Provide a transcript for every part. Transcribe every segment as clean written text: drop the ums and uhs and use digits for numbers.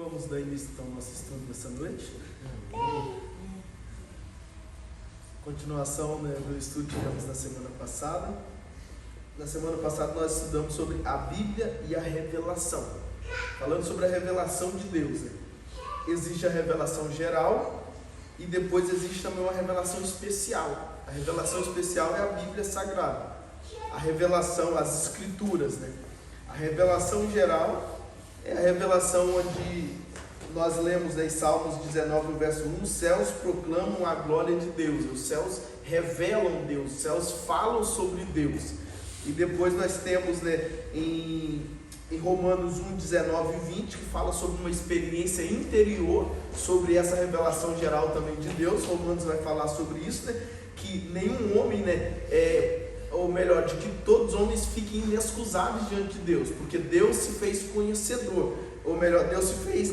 Vamos dar início então ao nosso estudo dessa noite. Continuação, do estudo que tivemos na semana passada. Na semana passada nós estudamos sobre a Bíblia e a revelação. Falando sobre a revelação de Deus. Existe a revelação geral e depois existe também uma revelação especial. A revelação especial é a Bíblia Sagrada. A revelação, as Escrituras. A revelação geral é a revelação onde nós lemos em Salmos 19, verso 1, os céus proclamam a glória de Deus, os céus revelam Deus, os céus falam sobre Deus. E depois nós temos em Romanos 1, 19 e 20, que fala sobre uma experiência interior, sobre essa revelação geral também de Deus. Romanos vai falar sobre isso, que nenhum homem, ou melhor, de que todos os homens fiquem inexcusáveis diante de Deus, porque Deus se fez conhecedor, ou melhor, Deus se fez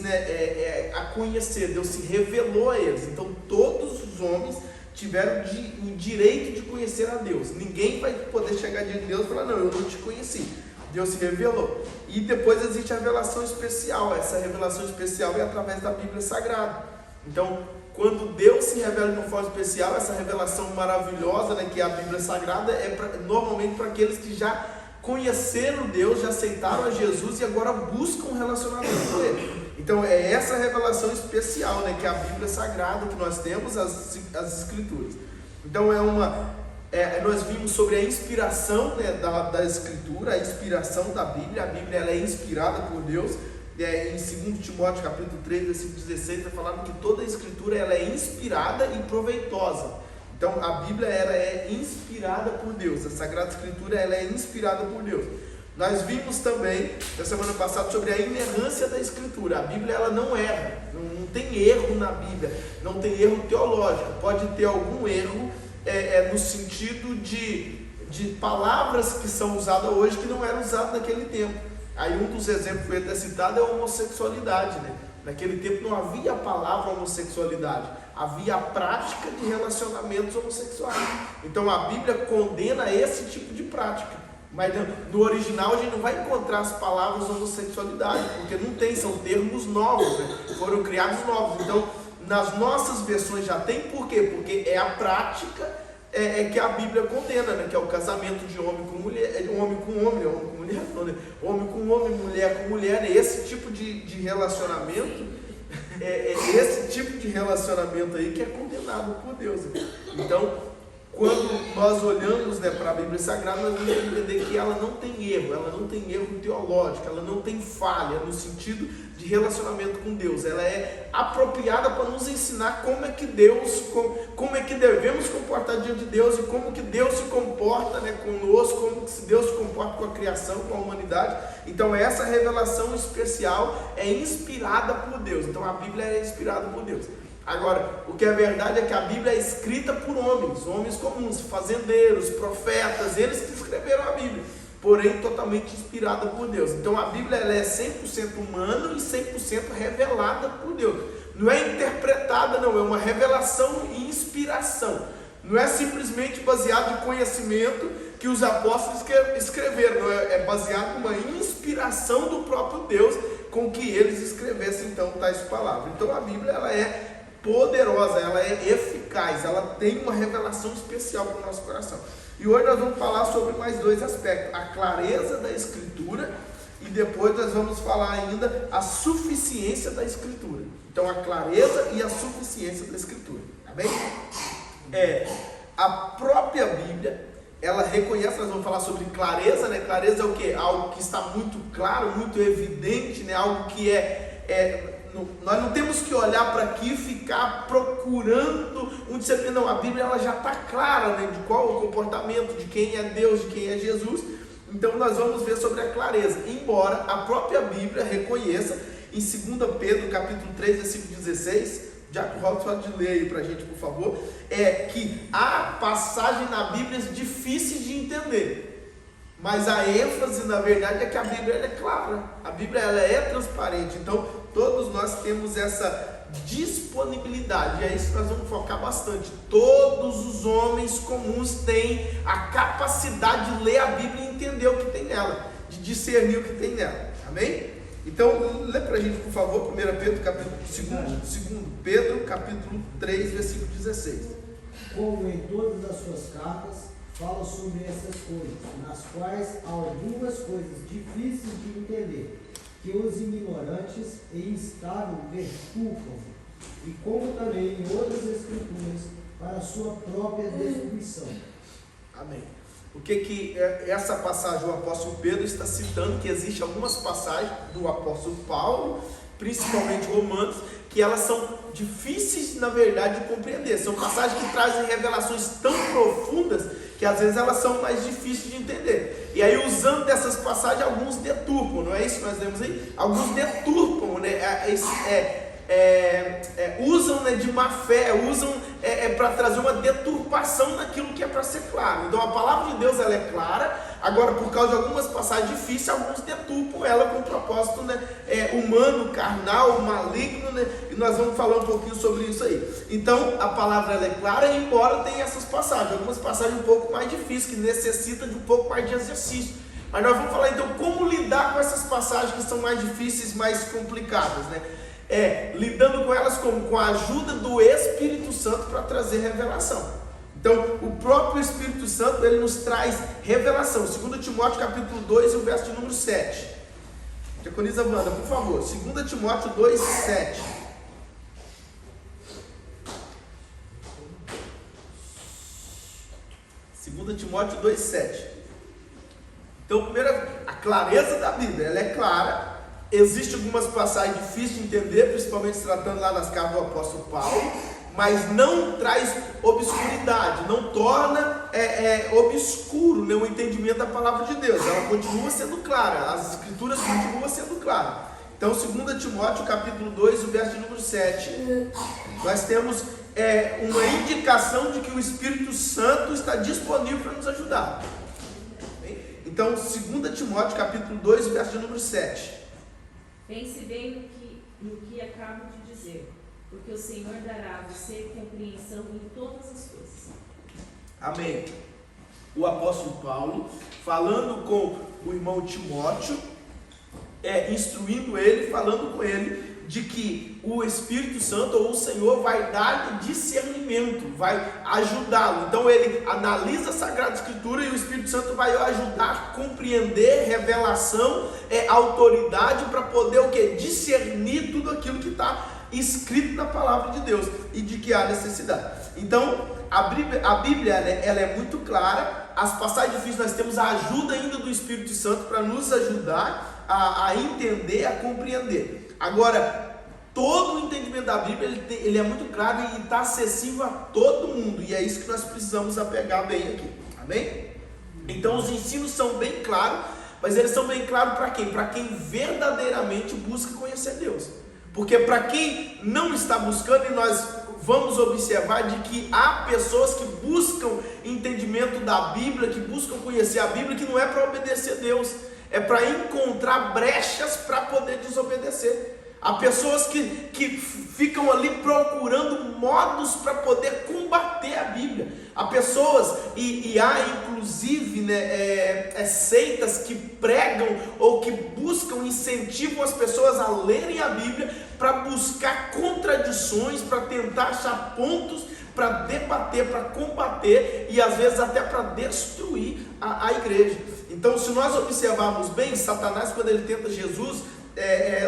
a conhecer, Deus se revelou a eles. Então todos os homens tiveram o direito de conhecer a Deus. Ninguém vai poder chegar diante de Deus e falar, não, eu não te conheci. Deus se revelou. E depois existe a revelação especial. Essa revelação especial é através da Bíblia Sagrada. Então, quando Deus se revela de uma forma especial, essa revelação maravilhosa, que é a Bíblia Sagrada, normalmente para aqueles que já conheceram Deus, já aceitaram a Jesus e agora buscam um relacionamento com Ele. Então é essa revelação especial, que é a Bíblia Sagrada que nós temos, as Escrituras. Então nós vimos sobre a inspiração da Escritura, a inspiração da Bíblia. A Bíblia ela é inspirada por Deus. Em 2 Timóteo capítulo 3, versículo 16, vai falar que toda a Escritura ela é inspirada e proveitosa. Então a Bíblia ela é inspirada por Deus, a Sagrada Escritura ela é inspirada por Deus. Nós vimos também, na semana passada, sobre a inerrância da Escritura. A Bíblia ela não erra, não tem erro na Bíblia, não tem erro teológico. Pode ter algum erro no sentido de palavras que são usadas hoje que não eram usadas naquele tempo. Aí um dos exemplos que foi até citado é a homossexualidade. Naquele tempo não havia a palavra homossexualidade, havia a prática de relacionamentos homossexuais. Então a Bíblia condena esse tipo de prática. Mas no original a gente não vai encontrar as palavras homossexualidade, porque não tem, são termos novos, foram criados novos. Então nas nossas versões já tem, por quê? Porque é a prática que a Bíblia condena, que é o casamento de homem com mulher, homem com homem, homem com mulher, não, homem com homem, mulher com mulher. Esse tipo de relacionamento, esse tipo de relacionamento aí que é condenado por Deus. Então, quando nós olhamos para a Bíblia Sagrada, nós vamos entender que ela não tem erro, ela não tem erro teológico, ela não tem falha no sentido de relacionamento com Deus. Ela é apropriada para nos ensinar como é que devemos comportar diante de Deus e como que Deus se comporta conosco, como que Deus se comporta com a criação, com a humanidade. Então essa revelação especial é inspirada por Deus. Então a Bíblia é inspirada por Deus. Agora, o que é verdade é que a Bíblia é escrita por homens comuns, fazendeiros, profetas, eles que escreveram a Bíblia, porém totalmente inspirada por Deus. Então a Bíblia ela é 100% humana e 100% revelada por Deus. Não é interpretada, não, é uma revelação e inspiração. Não é simplesmente baseado em conhecimento que os apóstolos escreveram, não é baseado numa inspiração do próprio Deus com que eles escrevessem então tais palavras. Então a Bíblia ela é poderosa, ela é eficaz, ela tem uma revelação especial para o nosso coração. E hoje nós vamos falar sobre mais dois aspectos: a clareza da Escritura e depois nós vamos falar ainda a suficiência da Escritura. Então a clareza e a suficiência da Escritura, tá bem? A própria Bíblia, ela reconhece, nós vamos falar sobre clareza, Clareza é o quê? Algo que está muito claro, muito evidente, Algo que nós não temos que olhar para aqui e ficar procurando um disciplina. Não, a Bíblia ela já está clara, de qual é o comportamento, de quem é Deus, de quem é Jesus. Então nós vamos ver sobre a clareza, embora a própria Bíblia reconheça em 2 Pedro capítulo 3, versículo 16, Jaco Robson pode ler aí para a gente, por favor, que há passagens na Bíblia difíceis de entender. Mas a ênfase, na verdade, é que a Bíblia ela é clara, a Bíblia ela é transparente. Então, todos nós temos essa disponibilidade, e é isso que nós vamos focar bastante. Todos os homens comuns têm a capacidade de ler a Bíblia e entender o que tem nela, de discernir o que tem nela, amém? Então, lê para a gente, por favor, 1 Pedro, capítulo 2 Pedro, capítulo 3, versículo 16. Como em todas as suas cartas, fala sobre essas coisas, nas quais há algumas coisas difíceis de entender, que os ignorantes e instáveis deturpam, e como também em outras escrituras, para a sua própria destruição. Amém. O que essa passagem o apóstolo Pedro está citando? Que existe algumas passagens do apóstolo Paulo, principalmente Romanos, que elas são difíceis, na verdade, de compreender. São passagens que trazem revelações tão profundas que às vezes elas são mais difíceis de entender. E aí, usando dessas passagens, alguns deturpam, não é isso que nós lemos aí? Alguns deturpam, né? Usam, né, de má fé, usam para trazer uma deturpação naquilo que é para ser claro. Então a palavra de Deus ela é clara, agora por causa de algumas passagens difíceis, alguns deturpam ela com um propósito, né, humano, carnal, maligno, né, e nós vamos falar um pouquinho sobre isso aí. Então a palavra ela é clara, embora tenha essas passagens, algumas passagens um pouco mais difíceis, que necessitam de um pouco mais de exercício. Mas nós vamos falar então como lidar com essas passagens que são mais difíceis, mais complicadas, né? Lidando com elas com a ajuda do Espírito Santo para trazer revelação. Então, o próprio Espírito Santo, ele nos traz revelação. 2 Timóteo capítulo 2, o verso de número 7. Diaconisa Wanda, por favor. 2 Timóteo 2, 7. Timóteo 2, 7. Então, primeiro, a clareza da Bíblia, ela é clara. Existem algumas passagens difíceis de entender, principalmente se tratando lá nas cartas do apóstolo Paulo, mas não traz obscuridade, não torna obscuro, né, o entendimento da palavra de Deus. Ela continua sendo clara, as escrituras continuam sendo claras. Então, 2 Timóteo capítulo 2, o verso de número 7, nós temos uma indicação de que o Espírito Santo está disponível para nos ajudar. Então, 2 Timóteo capítulo 2, o verso de número 7. Pense bem no que acabo de dizer, porque o Senhor dará a você compreensão em todas as coisas. Amém. O apóstolo Paulo, falando com o irmão Timóteo, instruindo ele, falando com ele, de que o Espírito Santo ou o Senhor vai dar discernimento, vai ajudá-lo. Então ele analisa a Sagrada Escritura e o Espírito Santo vai ajudar a compreender, revelação, autoridade para poder o quê? Discernir tudo aquilo que está escrito na palavra de Deus e de que há necessidade. Então a Bíblia ela é muito clara. As passagens difíceis nós temos a ajuda ainda do Espírito Santo para nos ajudar a entender, a compreender. Agora, todo o entendimento da Bíblia ele é muito claro e está acessível a todo mundo, e é isso que nós precisamos apegar bem aqui, amém? Então os ensinos são bem claros, mas eles são bem claros para quem? Para quem verdadeiramente busca conhecer Deus. Porque para quem não está buscando, e nós vamos observar de que há pessoas que buscam entendimento da Bíblia, que buscam conhecer a Bíblia, que não é para obedecer a Deus, é para encontrar brechas para poder desobedecer. Há pessoas que ficam ali procurando modos para poder combater a Bíblia. Há pessoas, e há inclusive seitas que pregam ou que buscam, incentivam as pessoas a lerem a Bíblia para buscar contradições, para tentar achar pontos, para debater, para combater e às vezes até para destruir a igreja. Então, se nós observarmos bem, Satanás, quando ele tenta Jesus,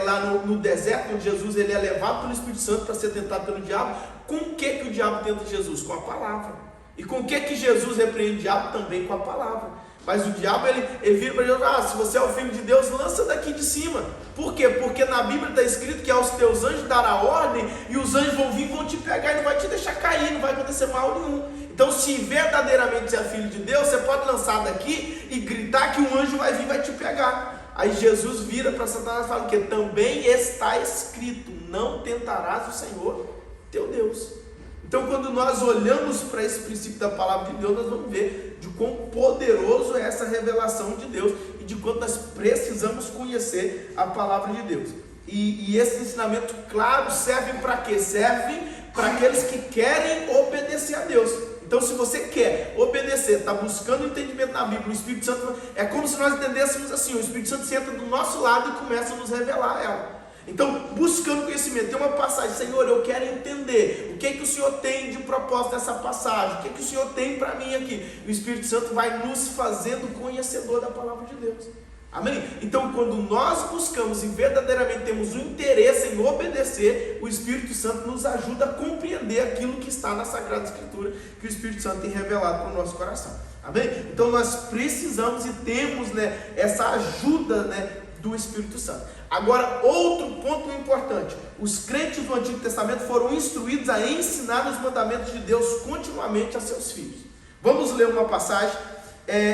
lá no deserto, onde Jesus ele é levado pelo Espírito Santo para ser tentado pelo diabo, com o que o diabo tenta Jesus? Com a palavra. E com o que Jesus repreende o diabo? Também com a palavra. Mas o diabo ele vira para Jesus: se você é o filho de Deus, lança daqui de cima. Por quê? Porque na Bíblia está escrito que aos teus anjos dará ordem, e os anjos vão vir e vão te pegar e não vai te deixar cair, não vai acontecer mal nenhum. Então, se verdadeiramente você é filho de Deus, você pode lançar daqui e gritar que um anjo vai vir e vai te pegar. Aí Jesus vira para Satanás e fala que também está escrito: não tentarás o Senhor teu Deus. Então, quando nós olhamos para esse princípio da palavra de Deus, nós vamos ver de quão poderoso é essa revelação de Deus e de quanto nós precisamos conhecer a palavra de Deus. E esse ensinamento, claro, serve para quê? Serve para aqueles que querem obedecer a Deus. Então, se você quer obedecer, está buscando entendimento na Bíblia, o Espírito Santo, é como se nós entendêssemos assim, o Espírito Santo senta do nosso lado e começa a nos revelar ela. Então, buscando conhecimento, tem uma passagem, Senhor, eu quero entender o que é que o Senhor tem de propósito nessa passagem, o que é que o Senhor tem para mim aqui. O Espírito Santo vai nos fazendo conhecedor da palavra de Deus. Amém? Então, quando nós buscamos e verdadeiramente temos o interesse em obedecer, o Espírito Santo nos ajuda a compreender aquilo que está na Sagrada Escritura, que o Espírito Santo tem revelado para o nosso coração. Amém? Então, nós precisamos e temos, essa ajuda, do Espírito Santo. Agora, outro ponto importante: os crentes do Antigo Testamento foram instruídos a ensinar os mandamentos de Deus continuamente a seus filhos. Vamos ler uma passagem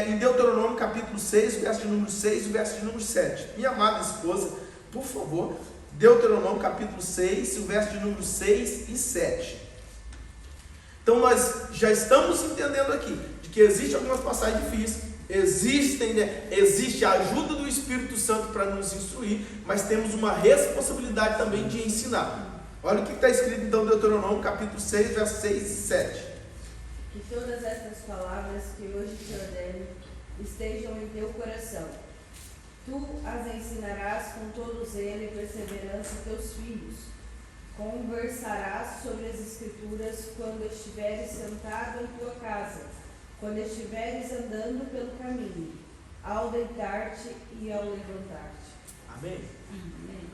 em Deuteronômio capítulo 6, verso de número 6 e verso de número 7. Minha amada esposa, por favor, Deuteronômio capítulo 6, o verso de número 6 e 7. Então nós já estamos entendendo aqui de que existem algumas passagens difíceis, existe a ajuda do Espírito Santo para nos instruir, mas temos uma responsabilidade também de ensinar. Olha o que está escrito então em Deuteronômio capítulo 6, verso 6 e 7. Que todas estas palavras que hoje te ordeno estejam em teu coração. Tu as ensinarás com todo zelo e perseverança a teus filhos. Conversarás sobre as Escrituras quando estiveres sentado em tua casa, quando estiveres andando pelo caminho, ao deitar-te e ao levantar-te. Amém? Amém.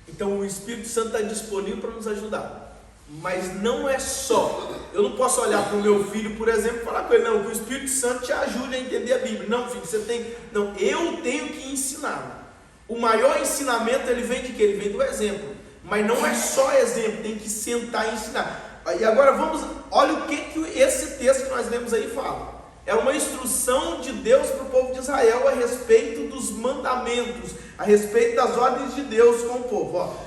Então o Espírito Santo está disponível para nos ajudar. Mas não é só, eu não posso olhar para o meu filho, por exemplo, e falar com ele, não, que o Espírito Santo te ajude a entender a Bíblia. Não, filho, eu tenho que ensinar. O maior ensinamento, ele vem de quê? Ele vem do exemplo. Mas não é só exemplo, tem que sentar e ensinar. E agora olha o que esse texto que nós lemos aí fala. É uma instrução de Deus para o povo de Israel a respeito dos mandamentos, a respeito das ordens de Deus com o povo.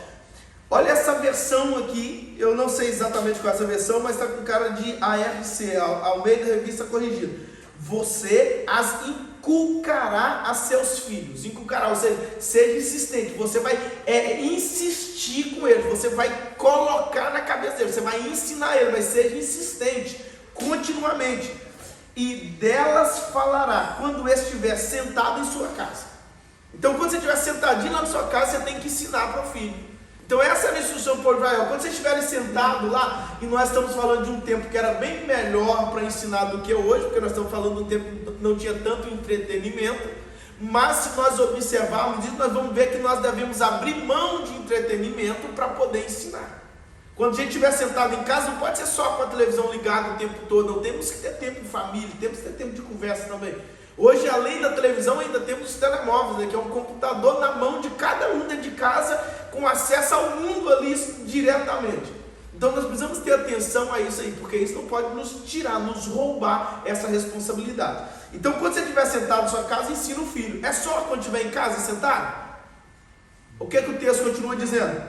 Olha essa versão aqui, eu não sei exatamente qual é essa versão, mas está com cara de ARC, ao meio da revista corrigida. Você as inculcará a seus filhos. Inculcará, ou seja, seja insistente. Você vai insistir com eles, você vai colocar na cabeça deles, você vai ensinar eles, mas seja insistente, continuamente. E delas falará quando estiver sentado em sua casa. Então, quando você estiver sentadinho lá na sua casa, você tem que ensinar para o filho. Então essa é a instrução para o Israel. Quando vocês estiverem sentados lá, e nós estamos falando de um tempo que era bem melhor para ensinar do que hoje, porque nós estamos falando de um tempo que não tinha tanto entretenimento, mas se nós observarmos isso, nós vamos ver que nós devemos abrir mão de entretenimento para poder ensinar. Quando a gente estiver sentado em casa, não pode ser só com a televisão ligada o tempo todo, não, temos que ter tempo em família, temos que ter tempo de conversa também. Hoje, além da televisão, ainda temos os telemóveis, que é um computador na mão de cada um dentro de casa, com acesso ao mundo ali diretamente. Então nós precisamos ter atenção a isso aí, porque isso não pode nos tirar, nos roubar essa responsabilidade. Então quando você estiver sentado na sua casa, ensina o filho. É só quando estiver em casa sentado? O que o texto continua dizendo?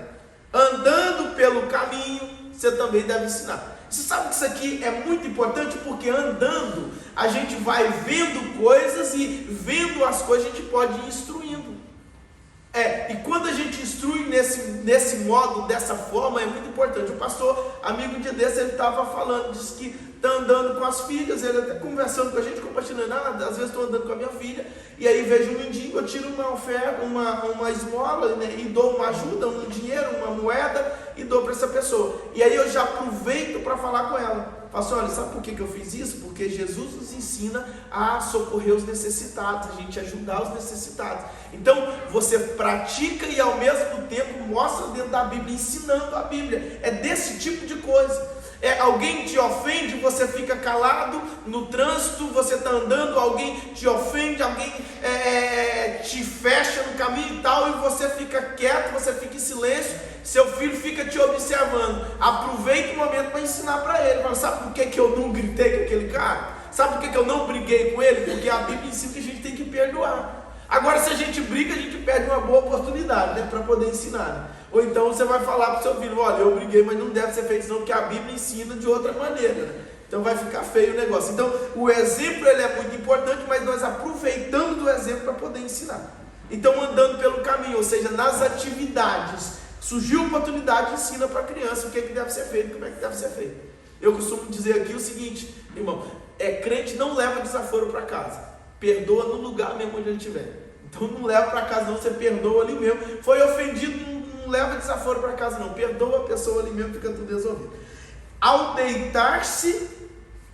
Andando pelo caminho, você também deve ensinar. Você sabe que isso aqui é muito importante, porque andando, a gente vai vendo coisas, e vendo as coisas a gente pode ir instruindo. E quando a gente instrui nesse modo, dessa forma, é muito importante. O pastor, amigo de Deus, ele estava falando, disse que está andando com as filhas, ele até conversando com a gente, compartilhando, às vezes estou andando com a minha filha, e aí vejo um mendigo, eu tiro uma oferta, uma esmola, e dou uma ajuda, um dinheiro, uma moeda, e dou para essa pessoa. E aí eu já aproveito para falar com ela. Falo assim, olha, sabe por que eu fiz isso? Porque Jesus nos ensina a socorrer os necessitados, a gente ajudar os necessitados. Então, você pratica e ao mesmo tempo mostra dentro da Bíblia, ensinando a Bíblia. É desse tipo de coisa. Alguém te ofende, você fica calado no trânsito, você está andando, alguém te ofende, alguém te fecha no caminho e tal, e você fica quieto, você fica em silêncio, seu filho fica te observando. Aproveita o momento para ensinar para ele. Fala, sabe por que eu não gritei com aquele cara? Sabe por que eu não briguei com ele? Porque a Bíblia ensina que a gente tem que perdoar. Agora, se a gente briga, a gente perde uma boa oportunidade, para poder ensinar. Ou então você vai falar para o seu filho, olha, eu briguei, mas não deve ser feito não, porque a Bíblia ensina de outra maneira. Então vai ficar feio o negócio. Então o exemplo ele é muito importante, mas nós aproveitamos do exemplo para poder ensinar. Então andando pelo caminho, ou seja, nas atividades, surgiu a oportunidade, ensina para a criança o que deve ser feito, como é que deve ser feito. Eu costumo dizer aqui o seguinte, irmão, crente não leva desaforo para casa, perdoa no lugar mesmo onde ele estiver. Então não leva para casa não, você perdoa ali mesmo. Foi ofendido, não leva desaforo para casa não, perdoa a pessoa ali mesmo, fica tudo resolvido. Ao deitar-se,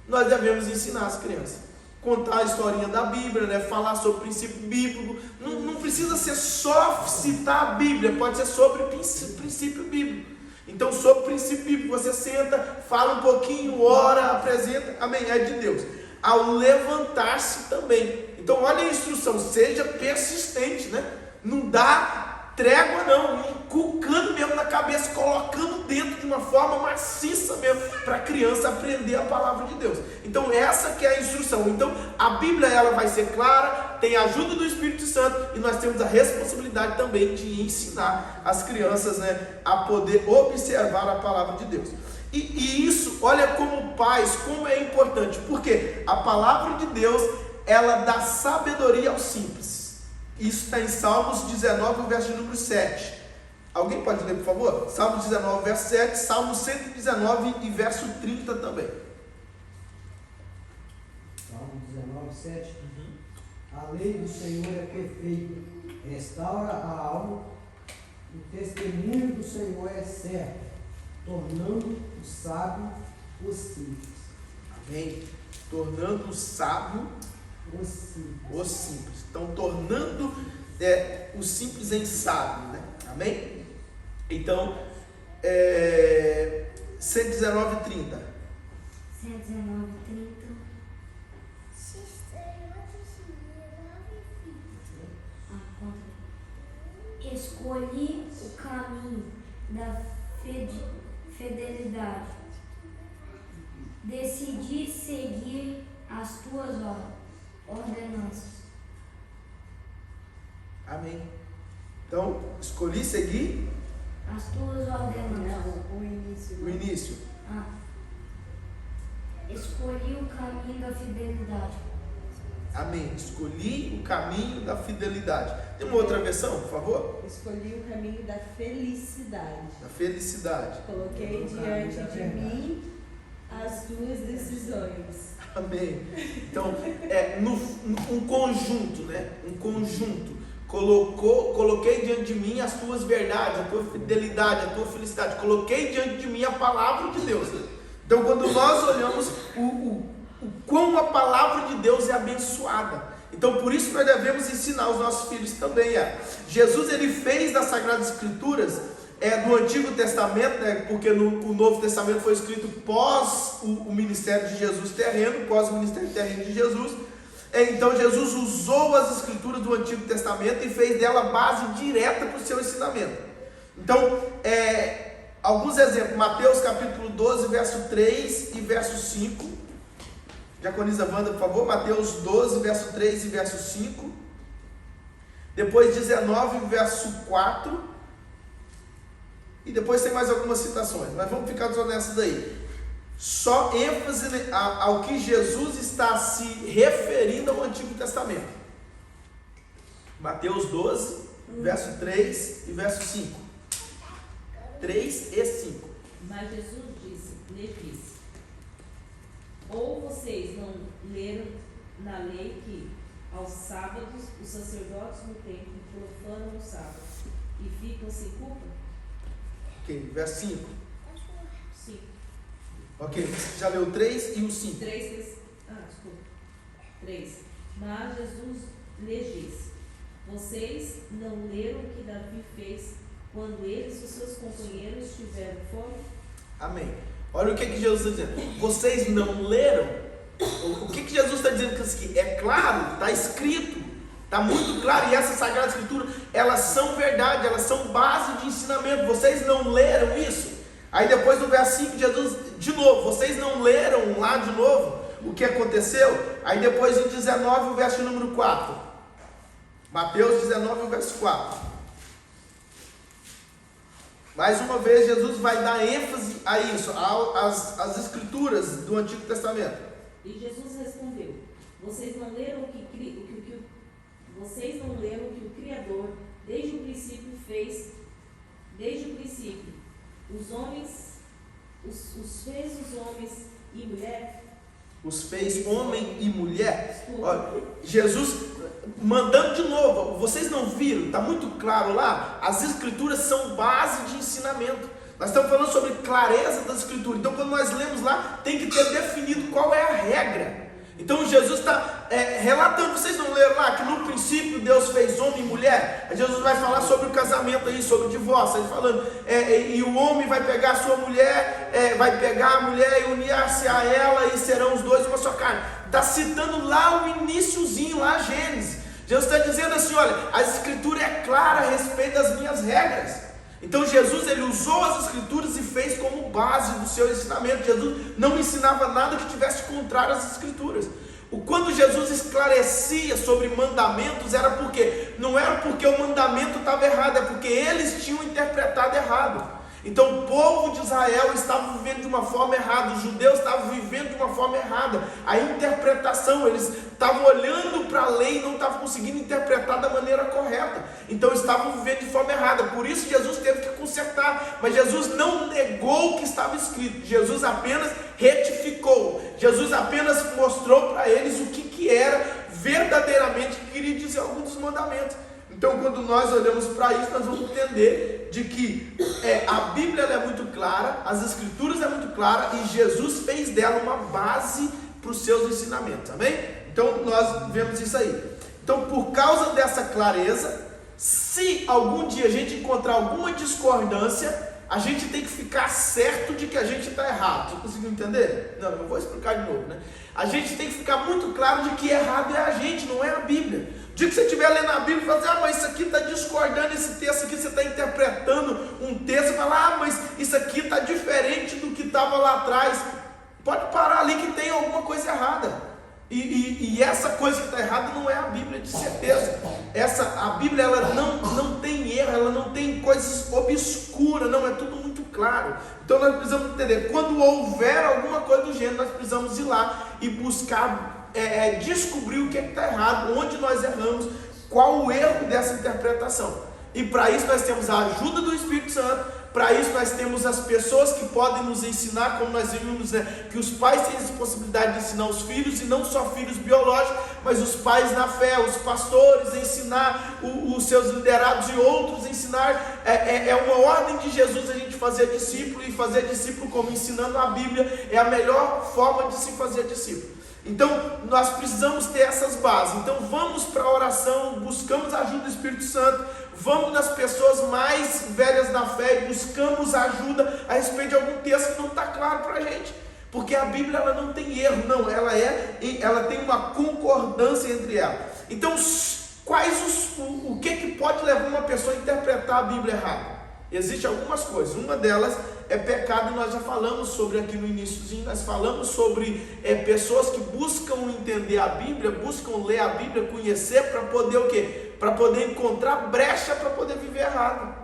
nós devemos ensinar as crianças, contar a historinha da Bíblia, né? Falar sobre o princípio bíblico. Não precisa ser só citar a Bíblia, pode ser sobre o princípio bíblico. Então, sobre o princípio bíblico, você senta, fala um pouquinho, ora, apresenta, amém, é de Deus. Ao levantar-se também. Então, olha a instrução, seja persistente, né? Não dá trégua não, inculcando mesmo na cabeça, colocando dentro de uma forma maciça mesmo, para a criança aprender a palavra de Deus. Então essa que é a instrução. Então a Bíblia ela vai ser clara, tem a ajuda do Espírito Santo, e nós temos a responsabilidade também de ensinar as crianças, né, a poder observar a palavra de Deus. E isso, olha como pais, como é importante, porque a palavra de Deus, ela dá sabedoria aos simples. Isso está em Salmos 19, verso número 7. Alguém pode ler, por favor? Salmos 19, verso 7, Salmos 119 e verso 30 também. Salmos 19, 7. A lei do Senhor é perfeita, restaura a alma, o testemunho do Senhor é certo, tornando o sábio o simples. Amém? Tornando o sábio o simples. Então, tornando o simples em sábio, né? Amém? Então, 119, 30. 119, 30. Escolhi o caminho da fidelidade. Decidi seguir as tuas ordenanças. Amém. Então, escolhi seguir As tuas ordenanças. Não, o início. o início. Escolhi o caminho da fidelidade. Amém. Escolhi o caminho da fidelidade. Tem uma outra versão, por favor? Escolhi o caminho da felicidade. Da felicidade. Coloquei diante de mim as tuas decisões. Amém. Então, um conjunto, né? Um conjunto. Coloquei diante de mim as tuas verdades, a tua fidelidade, a tua felicidade. Coloquei diante de mim a palavra de Deus. Então, quando nós olhamos o quão a palavra de Deus é abençoada, então por isso nós devemos ensinar os nossos filhos também. Jesus, ele fez das Sagradas Escrituras, do Antigo Testamento, né, porque o Novo Testamento foi escrito pós o ministério de Jesus terreno, pós o ministério terreno de Jesus. Então Jesus usou as Escrituras do Antigo Testamento e fez dela base direta para o seu ensinamento. Então, alguns exemplos: Mateus capítulo 12, verso 3 e verso 5. Diaconisa Wanda, por favor. Mateus 12, verso 3 e verso 5. Depois 19, verso 4. E depois tem mais algumas citações, mas vamos ficar só nessas daí. Só ênfase ao que Jesus está se referindo ao Antigo Testamento. Mateus 12, verso 3 e verso 5. 3 e 5. Mas Jesus lhe disse: ou vocês não leram na lei que aos sábados os sacerdotes no templo profanam o sábado e ficam sem culpa? Ok, verso 5. Sim. Ok, já leu o 3 e o 5. 3. 3. Mas Jesus lhes disse: vocês não leram o que Davi fez quando eles e os seus companheiros tiveram fome? Amém. Olha o que Jesus está dizendo. Vocês não leram? O que Jesus está dizendo aqui? É claro, está escrito, está muito claro. E essas Sagradas Escrituras, elas são verdade, elas são base de ensinamento. Vocês não leram isso? Aí depois no verso 5, Jesus, de novo, vocês não leram lá de novo o que aconteceu? Aí depois em 19, o verso número 4. Mateus 19, o verso 4. Mais uma vez, Jesus vai dar ênfase a isso, às Escrituras do Antigo Testamento. E Jesus respondeu: vocês não leram o que o Criador desde o princípio fez, desde o princípio, os homens os fez os homens e mulher. Os fez homem e mulher. Olha, Jesus mandando de novo, vocês não viram? Está muito claro lá, as escrituras são base de ensinamento. Nós estamos falando sobre clareza das escrituras. Então quando nós lemos lá, tem que ter definido qual é a regra. Então Jesus está relatando, vocês não leram lá que no princípio Deus fez homem e mulher? Jesus vai falar sobre o casamento aí, sobre o divórcio, ele falando, e o homem vai pegar a sua mulher, vai pegar a mulher e unir-se a ela, e serão os dois uma só carne. Está citando lá o iniciozinho, lá Gênesis. Jesus está dizendo assim, olha, a escritura é clara a respeito das minhas regras. Então Jesus, ele usou as escrituras e fez como base do seu ensinamento. Jesus não ensinava nada que tivesse contrário às escrituras. Quando Jesus esclarecia sobre mandamentos, era porque, não era porque o mandamento estava errado, é porque eles tinham interpretado errado. Então o povo de Israel estava vivendo de uma forma errada, os judeus estavam vivendo de uma forma errada. A interpretação, eles estavam olhando para a lei e não estavam conseguindo interpretar da maneira correta. Então estavam vivendo de forma errada. Por isso Jesus teve que consertar. Mas Jesus não negou o que estava escrito. Jesus apenas retificou. Jesus apenas mostrou para eles o que era verdadeiramente que queria dizer alguns dos mandamentos. Então, quando nós olhamos para isso, nós vamos entender de que a Bíblia é muito clara, as Escrituras é muito clara, e Jesus fez dela uma base para os seus ensinamentos, amém? Então, nós vemos isso aí. Então, por causa dessa clareza, se algum dia a gente encontrar alguma discordância, a gente tem que ficar certo de que a gente está errado. Você conseguiu entender? Não, eu vou explicar de novo, né? A gente tem que ficar muito claro de que errado é a gente, não é a Bíblia. O dia que você estiver lendo a Bíblia e falar assim, mas isso aqui está discordando, esse texto aqui, você está interpretando um texto, e fala, mas isso aqui está diferente do que estava lá atrás. Pode parar ali que tem alguma coisa errada. E essa coisa que está errada não é a Bíblia, de certeza. A Bíblia, ela não tem erro, ela não tem coisas obscuras, não, é tudo muito claro. Então nós precisamos entender, quando houver alguma coisa do gênero, nós precisamos ir lá e buscar descobrir o que está errado, onde nós erramos, qual o erro dessa interpretação. E para isso nós temos a ajuda do Espírito Santo. Para isso nós temos as pessoas que podem nos ensinar, como nós vimos, né, que os pais têm essa possibilidade de ensinar os filhos, e não só filhos biológicos, mas os pais na fé, os pastores ensinar os seus liderados e outros ensinar. É uma ordem de Jesus a gente fazer discípulo, e fazer discípulo como ensinando a Bíblia é a melhor forma de se fazer discípulo. Então nós precisamos ter essas bases. Então vamos para a oração, buscamos a ajuda do Espírito Santo, vamos nas pessoas mais velhas na fé e buscamos ajuda a respeito de algum texto que não está claro para a gente, porque a Bíblia, ela não tem erro, não, ela tem uma concordância entre elas. Então o que pode levar uma pessoa a interpretar a Bíblia errado? Existem algumas coisas. Uma delas é pecado, e nós já falamos sobre aqui no iníciozinho, nós falamos sobre pessoas que buscam entender a Bíblia, buscam ler a Bíblia, conhecer, para poder o quê? Para poder encontrar brecha para poder viver errado.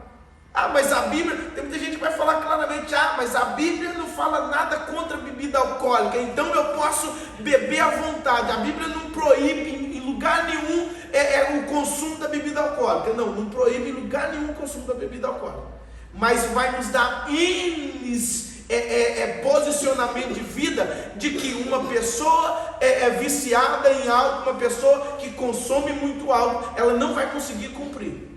Mas a Bíblia, tem muita gente que vai falar claramente, mas a Bíblia não fala nada contra a bebida alcoólica, então eu posso beber à vontade. A Bíblia não proíbe em lugar nenhum o consumo da bebida alcoólica. Não proíbe em lugar nenhum o consumo da bebida alcoólica. Mas vai nos dar posicionamento de vida de que uma pessoa viciada em algo, uma pessoa que consome muito algo, ela não vai conseguir cumprir.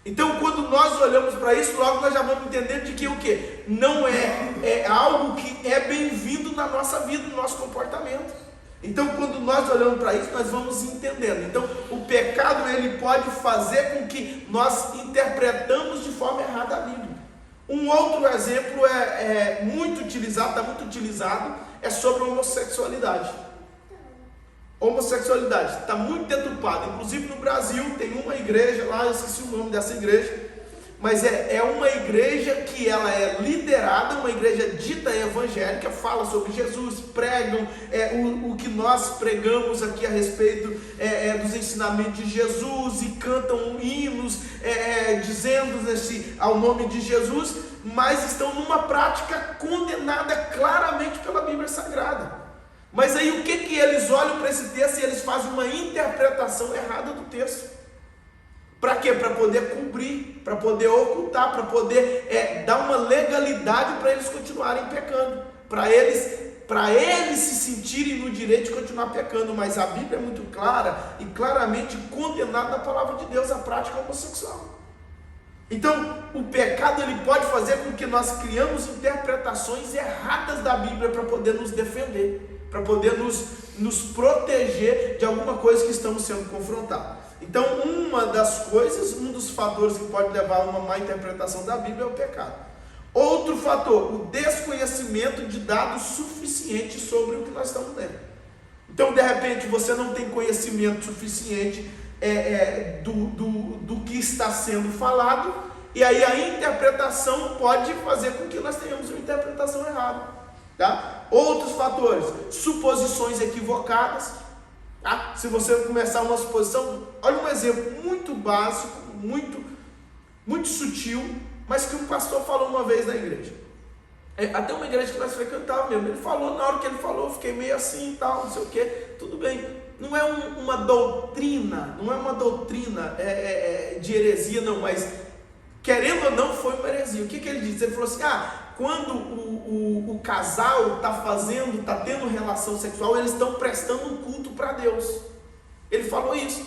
Então, quando nós olhamos para isso, logo nós já vamos entender de que o quê? Não é algo que é bem-vindo na nossa vida, no nosso comportamento. Então, quando nós olhamos para isso, nós vamos entendendo. Então, o pecado, ele pode fazer com que nós interpretamos de forma errada a Bíblia. Um outro exemplo muito utilizado, está muito utilizado, é sobre a homossexualidade. Homossexualidade está muito deturpada. Inclusive no Brasil tem uma igreja lá, eu esqueci o nome dessa igreja, mas é uma igreja que ela é liderada, uma igreja dita evangélica, fala sobre Jesus, pregam o que nós pregamos aqui a respeito dos ensinamentos de Jesus, e cantam hinos dizendo ao nome de Jesus, mas estão numa prática condenada claramente pela Bíblia Sagrada. Mas aí o que eles olham para esse texto e eles fazem uma interpretação errada do texto? Para quê? Para poder cobrir, para poder ocultar, para poder dar uma legalidade para eles continuarem pecando, para eles se sentirem no direito de continuar pecando. Mas a Bíblia é muito clara e claramente condenada na palavra de Deus a prática homossexual. Então, o pecado ele pode fazer com que nós criamos interpretações erradas da Bíblia para poder nos defender, para poder nos proteger de alguma coisa que estamos sendo confrontados. Então, uma das coisas, um dos fatores que pode levar a uma má interpretação da Bíblia é o pecado. Outro fator, o desconhecimento de dados suficientes sobre o que nós estamos lendo. Então, de repente, você não tem conhecimento suficiente do que está sendo falado, e aí a interpretação pode fazer com que nós tenhamos uma interpretação errada. Tá? Outros fatores, suposições equivocadas. Tá? Se você começar uma suposição, olha um exemplo muito básico, muito sutil, mas que um pastor falou uma vez na igreja. Até uma igreja que nós frequentávamos mesmo. Ele falou, na hora que ele falou, eu fiquei meio assim e tal, não sei o que, tudo bem. Não é uma doutrina, de heresia, não, mas querendo ou não, foi uma heresia. O que ele disse? Ele falou assim, quando o casal está tendo relação sexual, eles estão prestando um culto para Deus. Ele falou isso.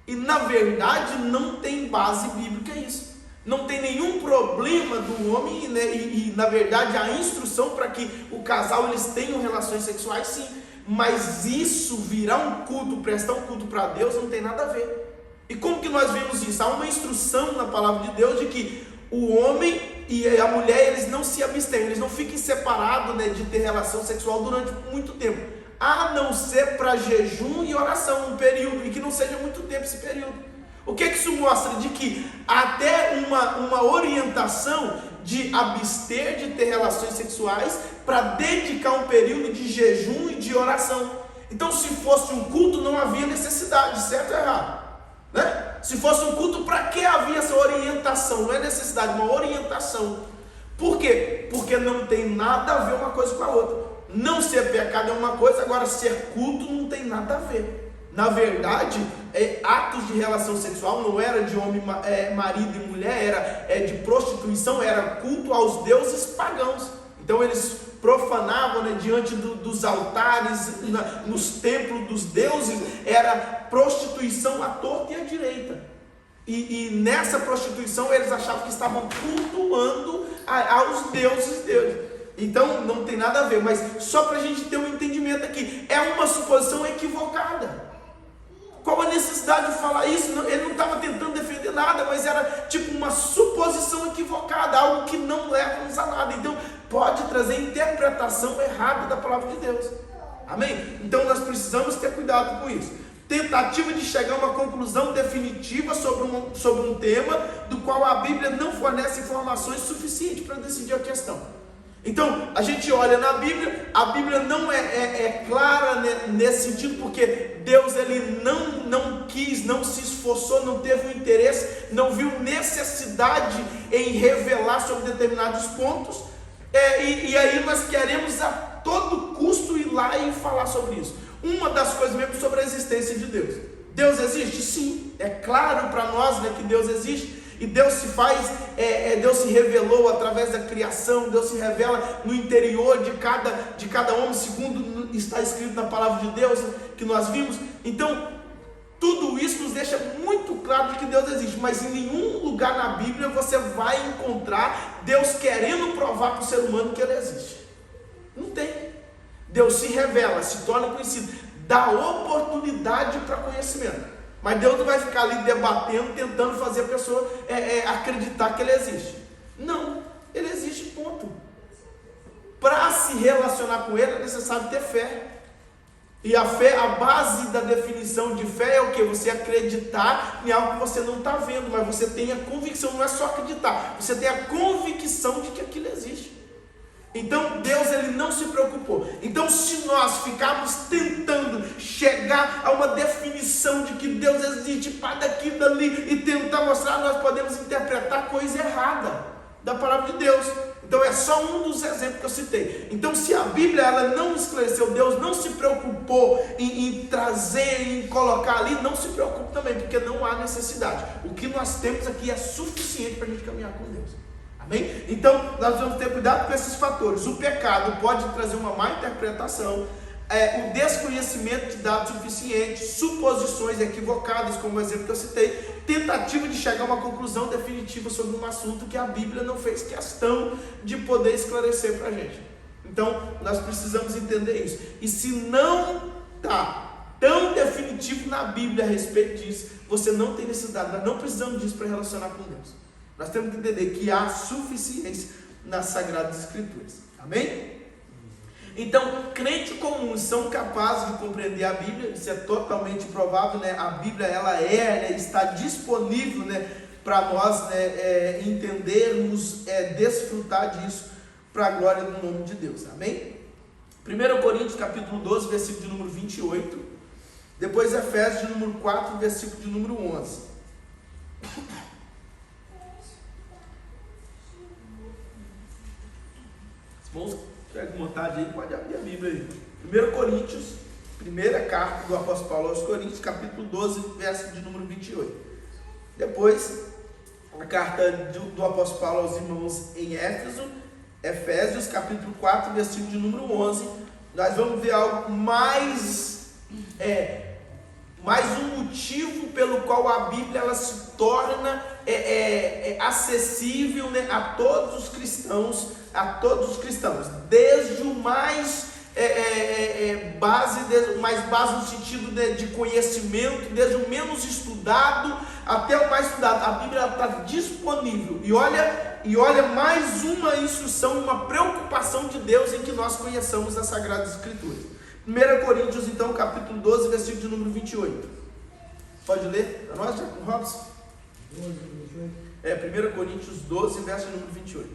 E na verdade não tem base bíblica isso. Não tem nenhum problema do homem, né? E na verdade a instrução para que o casal eles tenham relações sexuais, sim. Mas isso virar um culto, prestar um culto para Deus, não tem nada a ver. E como que nós vemos isso? Há uma instrução na palavra de Deus de que o homem e a mulher, eles não se abstêm, eles não fiquem separados, né, de ter relação sexual durante muito tempo, a não ser para jejum e oração, um período, e que não seja muito tempo esse período. O que isso mostra? De que até uma orientação de abster de ter relações sexuais para dedicar um período de jejum e de oração. Então, se fosse um culto, não havia necessidade, certo ou errado? Né? Se fosse um culto, para que havia essa orientação? Não é necessidade, uma orientação. Por quê? Porque não tem nada a ver uma coisa com a outra. Não ser pecado é uma coisa, agora ser culto não tem nada a ver. Na verdade, atos de relação sexual não era de homem, marido e mulher, era de prostituição, era culto aos deuses pagãos. Então eles profanavam, né, diante dos altares, nos templos dos deuses, era prostituição à torta e à direita. E nessa prostituição eles achavam que estavam cultuando aos deuses deles. Então não tem nada a ver, mas só para a gente ter um entendimento aqui, é uma suposição equivocada. Qual a necessidade de falar isso? Ele não estava tentando defender nada, mas era tipo uma suposição equivocada, algo que não leva-nos a nada. Então pode trazer interpretação errada da palavra de Deus. Amém? Então nós precisamos ter cuidado com isso. Tentativa de chegar a uma conclusão definitiva sobre um tema do qual a Bíblia não fornece informações suficientes para decidir a questão. Então, a gente olha na Bíblia, a Bíblia não é clara nesse sentido, porque Deus ele não quis, não se esforçou, não teve um interesse, não viu necessidade em revelar sobre determinados pontos, e aí nós queremos a todo custo ir lá e falar sobre isso. Uma das coisas mesmo sobre a existência de Deus. Deus existe? Sim, é claro para nós, né, que Deus existe. E Deus se Deus se revelou através da criação, Deus se revela no interior de cada homem, segundo está escrito na palavra de Deus, que nós vimos. Então, tudo isso nos deixa muito claro de que Deus existe, mas em nenhum lugar na Bíblia você vai encontrar Deus querendo provar para o ser humano que Ele existe. Não tem. Deus se revela, se torna conhecido, dá oportunidade para conhecimento. Mas Deus não vai ficar ali debatendo, tentando fazer a pessoa acreditar que Ele existe. Não, Ele existe, ponto. Para se relacionar com Ele é necessário ter fé. E a fé, a base da definição de fé é o que? Você acreditar em algo que você não está vendo, mas você tem a convicção, não é só acreditar, você tem a convicção de que aquilo existe. Então Deus ele não se preocupou. Então se nós ficarmos tentando chegar a uma definição de que Deus existe para daqui e dali e tentar mostrar, nós podemos interpretar coisa errada da palavra de Deus. Então é só um dos exemplos que eu citei. Então se a Bíblia ela não esclareceu, Deus não se preocupou em trazer, em colocar ali, não se preocupe também, porque não há necessidade. O que nós temos aqui é suficiente para a gente caminhar com Deus. Amém? Então, nós vamos ter cuidado com esses fatores. O pecado pode trazer uma má interpretação, o desconhecimento de dados suficientes, suposições equivocadas, como o exemplo que eu citei, tentativa de chegar a uma conclusão definitiva sobre um assunto que a Bíblia não fez questão de poder esclarecer para a gente. Então, nós precisamos entender isso. E se não está tão definitivo na Bíblia a respeito disso, você não tem necessidade, nós não precisamos disso para relacionar com Deus. Nós temos que entender que há suficiência nas Sagradas Escrituras. Amém? Então, crentes comuns são capazes de compreender a Bíblia, isso é totalmente provável, né? A Bíblia, ela está disponível, né, para nós, né, entendermos, desfrutar disso, para a glória do nome de Deus. Amém? 1 Coríntios capítulo 12, versículo de número 28, depois Efésios de número 4, versículo de número 11. Irmãos, pega com vontade aí, pode abrir a Bíblia aí. 1 Coríntios, primeira carta do apóstolo Paulo aos Coríntios, capítulo 12, verso de número 28. Depois, a carta do apóstolo Paulo aos irmãos em Efésios, capítulo 4, versículo de número 11. Nós vamos ver algo mais um motivo pelo qual a Bíblia ela se torna acessível, né, a todos os cristãos, desde o mais base no sentido de conhecimento, desde o menos estudado até o mais estudado. A Bíblia está disponível, e olha mais uma instrução, uma preocupação de Deus em que nós conheçamos as Sagradas Escrituras. 1 Coríntios, então, capítulo 12, versículo de número 28. Pode ler para nós, Jacob Robson? 12, 28. 1 Coríntios 12, verso número 28.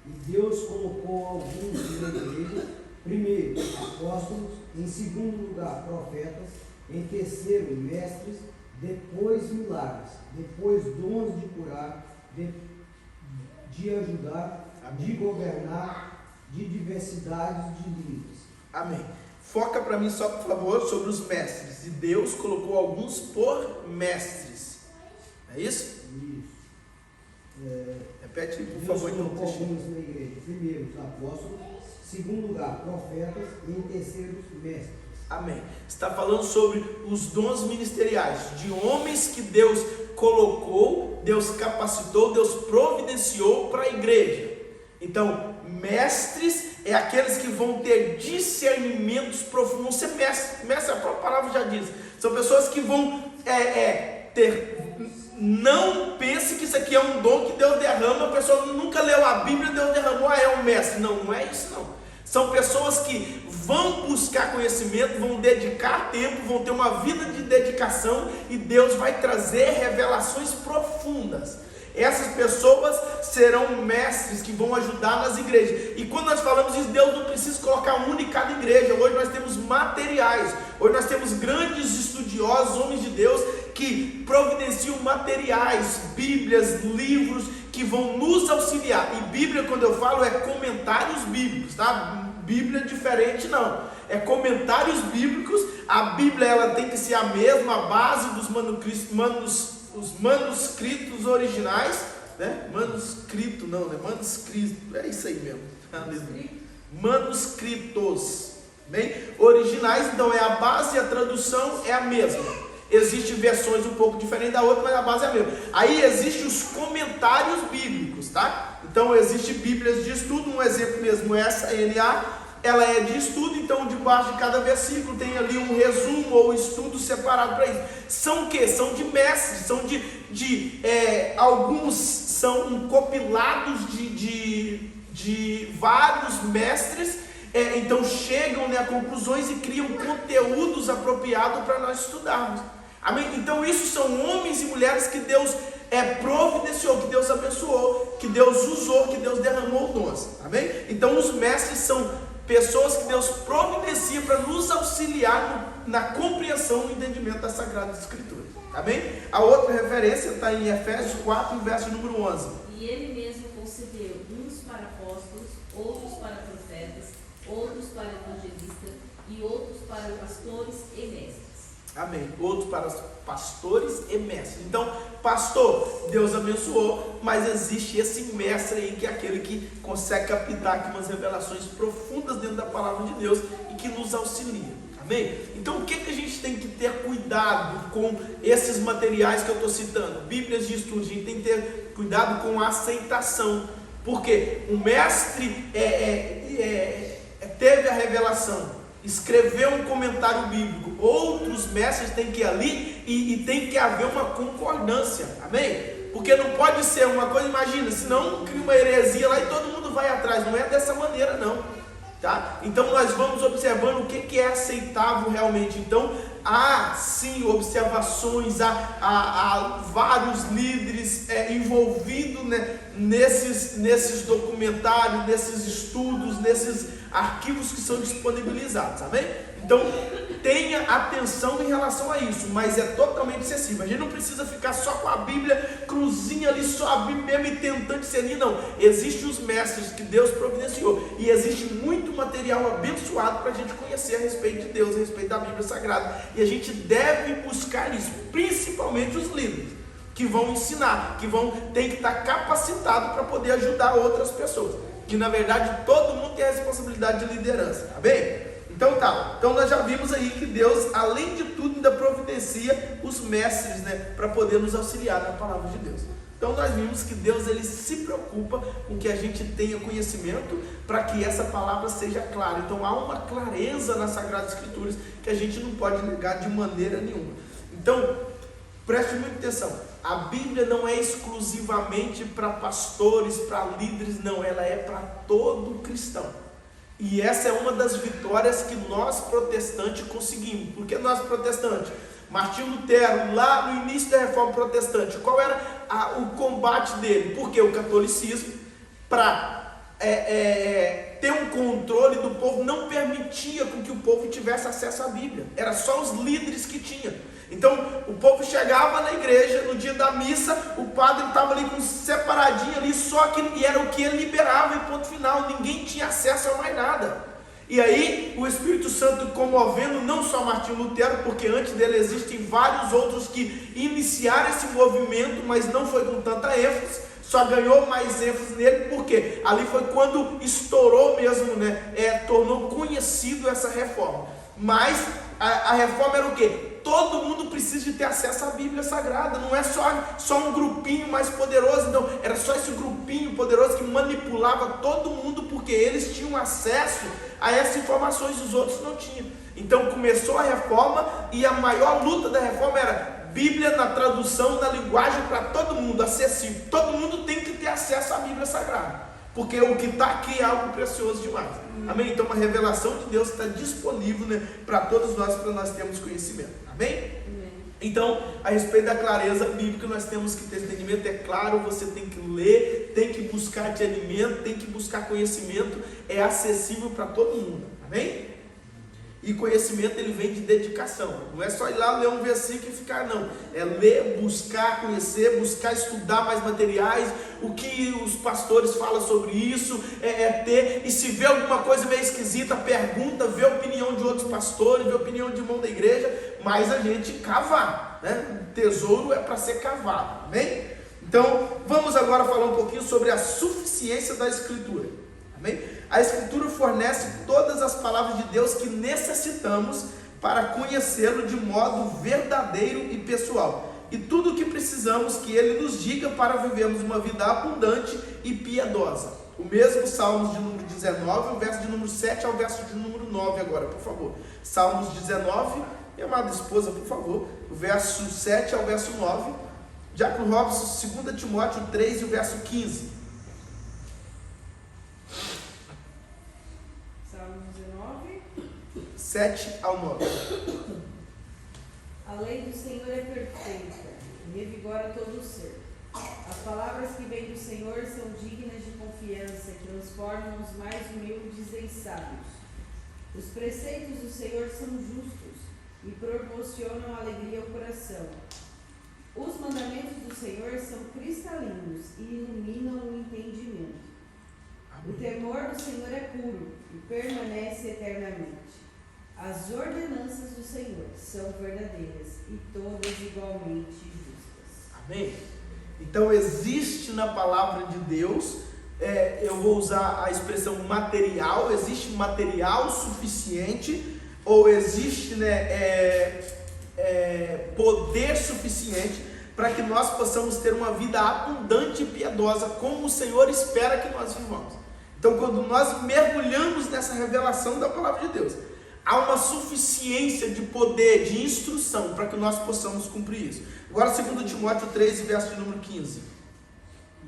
E Deus colocou alguns na igreja, primeiro apóstolos, em segundo lugar profetas, em terceiro mestres, depois milagres, depois dons de curar, de ajudar, de governar, de diversidades de línguas. Amém. Foca para mim só, por favor, sobre os mestres. E Deus colocou alguns por mestres. É isso? Isso. Repete, por Deus favor. colocou alguns na igreja. Primeiro, os apóstolos. Segundo lugar, profetas. E em terceiro, mestres. Amém. Está falando sobre os dons ministeriais de homens que Deus colocou, Deus capacitou, Deus providenciou para a igreja. Então, mestres é aqueles que vão ter discernimentos profundos. Vão ser mestre, a própria palavra já diz. São pessoas que vão ter. Não pense que isso aqui é um dom que Deus derrama. A pessoa nunca leu a Bíblia, Deus derramou, é um mestre. Não, não é isso não. São pessoas que vão buscar conhecimento, vão dedicar tempo, vão ter uma vida de dedicação, e Deus vai trazer revelações profundas. Essas pessoas serão mestres que vão ajudar nas igrejas. E quando nós falamos isso, Deus não precisa colocar um em cada igreja. Hoje nós temos materiais, hoje nós temos grandes estudiosos, homens de Deus, que providenciam materiais, bíblias, livros, que vão nos auxiliar. E Bíblia, quando eu falo, é comentários bíblicos, tá? Bíblia diferente não, é comentários bíblicos. A Bíblia ela tem que ser a mesma base dos manuscritos originais, né? Manuscrito não, né? Manuscrito, é isso aí mesmo. Manuscritos, bem? Originais, então é a base e a tradução é a mesma. Existem versões um pouco diferentes da outra, mas a base é a mesma. Aí existem os comentários bíblicos, tá? Então existem bíblias de estudo, um exemplo mesmo, essa NA, ela é de estudo, então debaixo de cada versículo tem ali um resumo ou estudo separado para isso. São o que? São de mestres, são alguns são compilados de vários mestres, então chegam, né, a conclusões e criam conteúdos apropriados para nós estudarmos. Amém? Então isso são homens e mulheres que Deus providenciou, que Deus abençoou, que Deus usou, que Deus derramou dons. Amém? Então os mestres são pessoas que Deus providencia para nos auxiliar na compreensão e entendimento das Sagradas Escrituras. Amém? A outra referência está em Efésios 4, verso número 11. E ele mesmo concedeu uns para apóstolos, outros para profetas, outros para evangelistas e outros para pastores e mestres. Amém. Outros para pastores e mestres. Então, pastor, Deus abençoou, mas existe esse mestre aí, que é aquele que consegue captar aqui umas revelações profundas dentro da palavra de Deus e que nos auxilia. Amém? Então, o que a gente tem que ter cuidado com esses materiais que eu estou citando? Bíblias de estudo, a gente tem que ter cuidado com a aceitação. Porque o mestre teve a revelação, escreveu um comentário bíblico, outros mestres têm que ir ali e tem que haver uma concordância, amém? Porque não pode ser uma coisa, imagina, senão cria uma heresia lá e todo mundo vai atrás, não é dessa maneira não, tá? Então nós vamos observando o que é aceitável realmente. Então há sim observações, há vários líderes envolvidos, né, nesses documentários, nesses estudos, nesses arquivos que são disponibilizados, amém? Então tenha atenção em relação a isso, mas é totalmente acessível. A gente não precisa ficar só com a Bíblia cruzinha ali, só a Bíblia mesmo e tentando discernir, não. Existem os mestres que Deus providenciou e existe muito material abençoado para a gente conhecer a respeito de Deus, a respeito da Bíblia Sagrada, e a gente deve buscar isso, principalmente os líderes que vão ensinar, tem que estar capacitado para poder ajudar outras pessoas, que na verdade todo mundo tem a responsabilidade de liderança, tá bem? Então nós já vimos aí que Deus, além de tudo, ainda providencia os mestres, né, para poder nos auxiliar na palavra de Deus. Então nós vimos que Deus, ele se preocupa com que a gente tenha conhecimento para que essa palavra seja clara. Então há uma clareza nas Sagradas Escrituras que a gente não pode negar de maneira nenhuma. Então preste muita atenção, a Bíblia não é exclusivamente para pastores, para líderes, não, ela é para todo cristão. E essa é uma das vitórias que nós protestantes conseguimos. Por que nós protestantes? Martinho Lutero, lá no início da Reforma Protestante, qual era o combate dele? Porque o catolicismo, para ter um controle do povo, não permitia com que o povo tivesse acesso à Bíblia. Era só os líderes que tinham. Então o povo chegava na igreja no dia da missa, o padre estava ali com separadinho ali, só que era o que ele liberava e ponto final, ninguém tinha acesso a mais nada. E aí o Espírito Santo comovendo não só Martinho Lutero, porque antes dele existem vários outros que iniciaram esse movimento, mas não foi com tanta ênfase, só ganhou mais ênfase nele, porque ali foi quando estourou mesmo, né? Tornou conhecido essa reforma. Mas a reforma era o quê? Todo mundo precisa de ter acesso à Bíblia Sagrada, não é só um grupinho mais poderoso, não, era só esse grupinho poderoso que manipulava todo mundo, porque eles tinham acesso a essas informações e os outros não tinham. Então começou a reforma e a maior luta da reforma era Bíblia na tradução, na linguagem para todo mundo, acessível. Todo mundo tem que ter acesso à Bíblia Sagrada, porque o que está aqui é algo precioso demais. Amém? Então uma revelação de Deus está disponível, né, para todos nós, para nós termos conhecimento. Amém? Amém. Então, a respeito da clareza bíblica, nós temos que ter entendimento. É claro, você tem que ler, tem que buscar de alimento, tem que buscar conhecimento. É acessível para todo mundo. Amém? E conhecimento, ele vem de dedicação. Não é só ir lá ler um versículo e ficar, não. É ler, buscar, conhecer, buscar estudar mais materiais, o que os pastores falam sobre isso, ter, e se vê alguma coisa meio esquisita, pergunta, vê a opinião de outros pastores, vê a opinião de irmão da igreja, mas a gente cavar, né? O tesouro é para ser cavado, amém? Então, vamos agora falar um pouquinho sobre a suficiência da Escritura, amém? A Escritura fornece todas as palavras de Deus que necessitamos para conhecê-lo de modo verdadeiro e pessoal. E tudo o que precisamos que Ele nos diga para vivermos uma vida abundante e piedosa. O mesmo Salmos de número 19, o verso de número 7 ao verso de número 9 agora, por favor. Salmos 19, minha amada esposa, por favor, o verso 7 ao verso 9. Diácono Robson, 2 Timóteo 3 e o verso 15. 7 ao 9. A lei do Senhor é perfeita, revigora todo o ser. As palavras que vêm do Senhor são dignas de confiança, que transformam os mais humildes em sábios. Os preceitos do Senhor são justos e proporcionam alegria ao coração. Os mandamentos do Senhor são cristalinos e iluminam o entendimento. O temor do Senhor é puro e permanece eternamente. As ordenanças do Senhor são verdadeiras e todas igualmente justas. Amém? Então existe na palavra de Deus, eu vou usar a expressão material, existe material suficiente, ou existe poder suficiente para que nós possamos ter uma vida abundante e piedosa, como o Senhor espera que nós vivamos. Então, quando nós mergulhamos nessa revelação da palavra de Deus, há uma suficiência de poder, de instrução, para que nós possamos cumprir isso. Agora, 2 Timóteo 3, verso de número 15.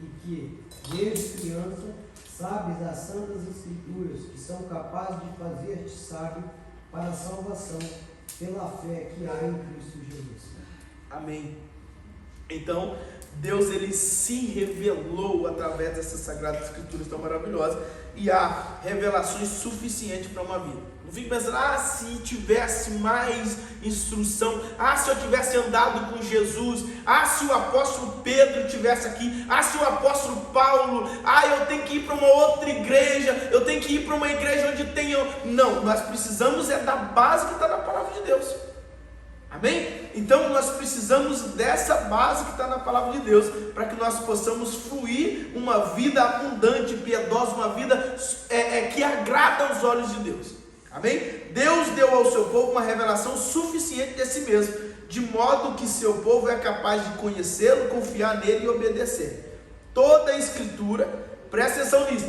E que, desde criança, sabes das santas escrituras, que são capazes de fazer-te sábio para a salvação, pela fé que há em Cristo Jesus. Amém. Então, Deus ele se revelou através dessas sagradas escrituras tão maravilhosas, e há revelações suficientes para uma vida. Não fique pensando, se tivesse mais instrução, se eu tivesse andado com Jesus, se o apóstolo Pedro estivesse aqui, se o apóstolo Paulo, eu tenho que ir para uma outra igreja, eu tenho que ir para uma igreja onde tenha... Não, nós precisamos da base que está na palavra de Deus. Amém? Então nós precisamos dessa base que está na palavra de Deus, para que nós possamos fluir uma vida abundante, piedosa, uma vida que agrada aos olhos de Deus. Amém? Deus deu ao seu povo uma revelação suficiente de si mesmo, de modo que seu povo é capaz de conhecê-lo, confiar nele e obedecer. Toda a escritura, presta atenção nisso,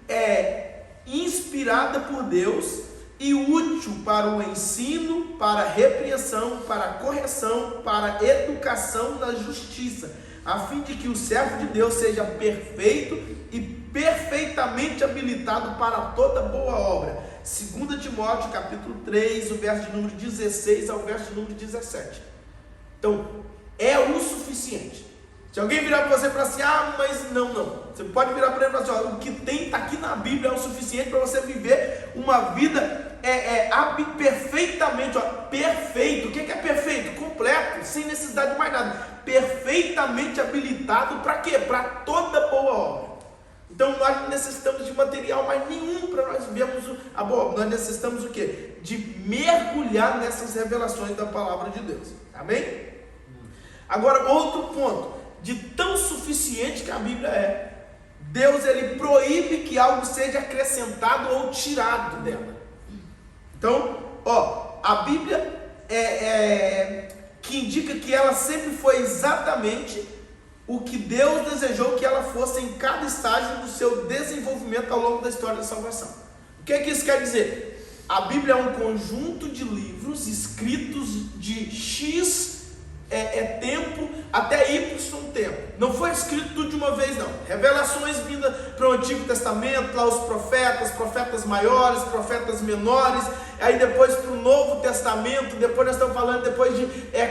é inspirada por Deus e útil para o ensino, para a repreensão, para a correção, para a educação na justiça, a fim de que o servo de Deus seja perfeito e perfeitamente habilitado para toda boa obra. 2 Timóteo capítulo 3, o verso de número 16 ao verso de número 17. Então, é o suficiente. Se alguém virar para você e falar assim, mas não. Você pode virar para ele e falar assim, o que está aqui na Bíblia é o suficiente para você viver uma vida perfeitamente, perfeito. O que é perfeito? Completo, sem necessidade de mais nada. Perfeitamente habilitado para quê? Para toda boa obra. Então nós não necessitamos de material mais nenhum para nós vermos a boa obra. Nós necessitamos o quê? De mergulhar nessas revelações da palavra de Deus. Amém? Agora, outro ponto, de tão suficiente que a Bíblia é, Deus ele proíbe que algo seja acrescentado ou tirado dela. Então, a Bíblia que indica que ela sempre foi exatamente o que Deus desejou que ela fosse em cada estágio do seu desenvolvimento ao longo da história da salvação. O que isso quer dizer? A Bíblia é um conjunto de livros escritos de X tempo até Y tempo. Não foi escrito tudo de uma vez, não. Revelações vindas para o Antigo Testamento, lá os profetas maiores, profetas menores, aí depois para o Novo Testamento, depois nós estamos falando depois de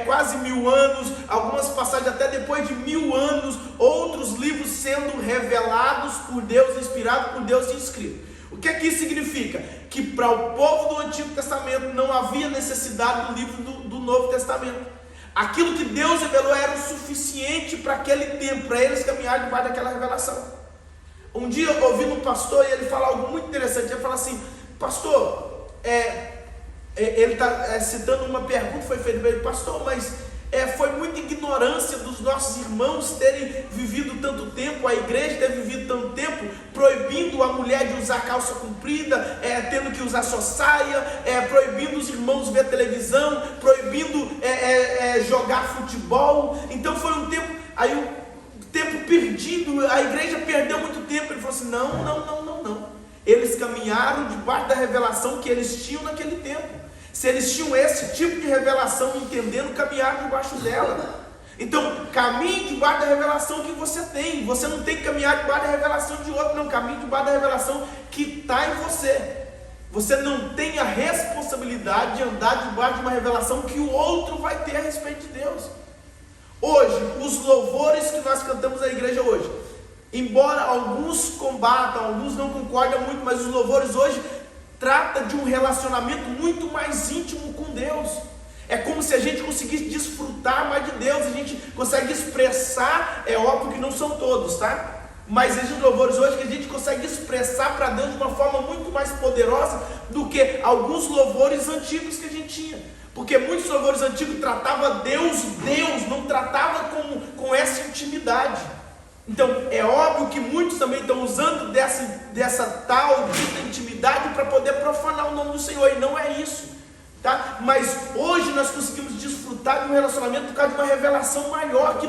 quase 1000 anos, algumas passagens até depois de 1000 anos, outros livros sendo revelados por Deus, inspirados por Deus e escritos. O que isso significa? Que para o povo do Antigo Testamento não havia necessidade do livro do Novo Testamento. Aquilo que Deus revelou era o suficiente para aquele tempo, para eles caminharem debaixo daquela revelação. Um dia eu ouvi um pastor e ele fala algo muito interessante. Ele fala assim, pastor, ele está citando uma pergunta que foi feita para ele, pastor, mas foi muita ignorância dos nossos irmãos terem vivido tanto tempo, a igreja ter vivido tanto tempo, proibindo a mulher de usar calça comprida, tendo que usar só saia, proibindo os irmãos ver televisão, proibindo jogar futebol. Então foi um tempo, aí o tempo perdido, a igreja perdeu muito tempo. Ele falou assim, não. Eles caminharam debaixo da revelação que eles tinham naquele tempo. Se eles tinham esse tipo de revelação, entendendo, caminhar debaixo dela. Então, caminhe debaixo da revelação que você tem. Você não tem que caminhar debaixo da revelação de outro, não. Caminhe debaixo da revelação que está em você. Você não tem a responsabilidade de andar debaixo de uma revelação que o outro vai ter a respeito de Deus. Hoje, os louvores que nós cantamos na igreja hoje, embora alguns combatam, alguns não concordam muito, mas os louvores hoje trata de um relacionamento muito mais íntimo com Deus. É como se a gente conseguisse desfrutar mais de Deus, a gente consegue expressar, óbvio que não são todos, tá? Mas existem louvores hoje que a gente consegue expressar para Deus de uma forma muito mais poderosa do que alguns louvores antigos que a gente tinha. Porque muitos louvores antigos tratavam Deus, não tratava com essa intimidade. Então é óbvio que muitos também estão usando dessa tal dita intimidade para poder profanar o nome do Senhor, e não é isso, tá? Mas hoje nós conseguimos desfrutar de um relacionamento por causa de uma revelação maior que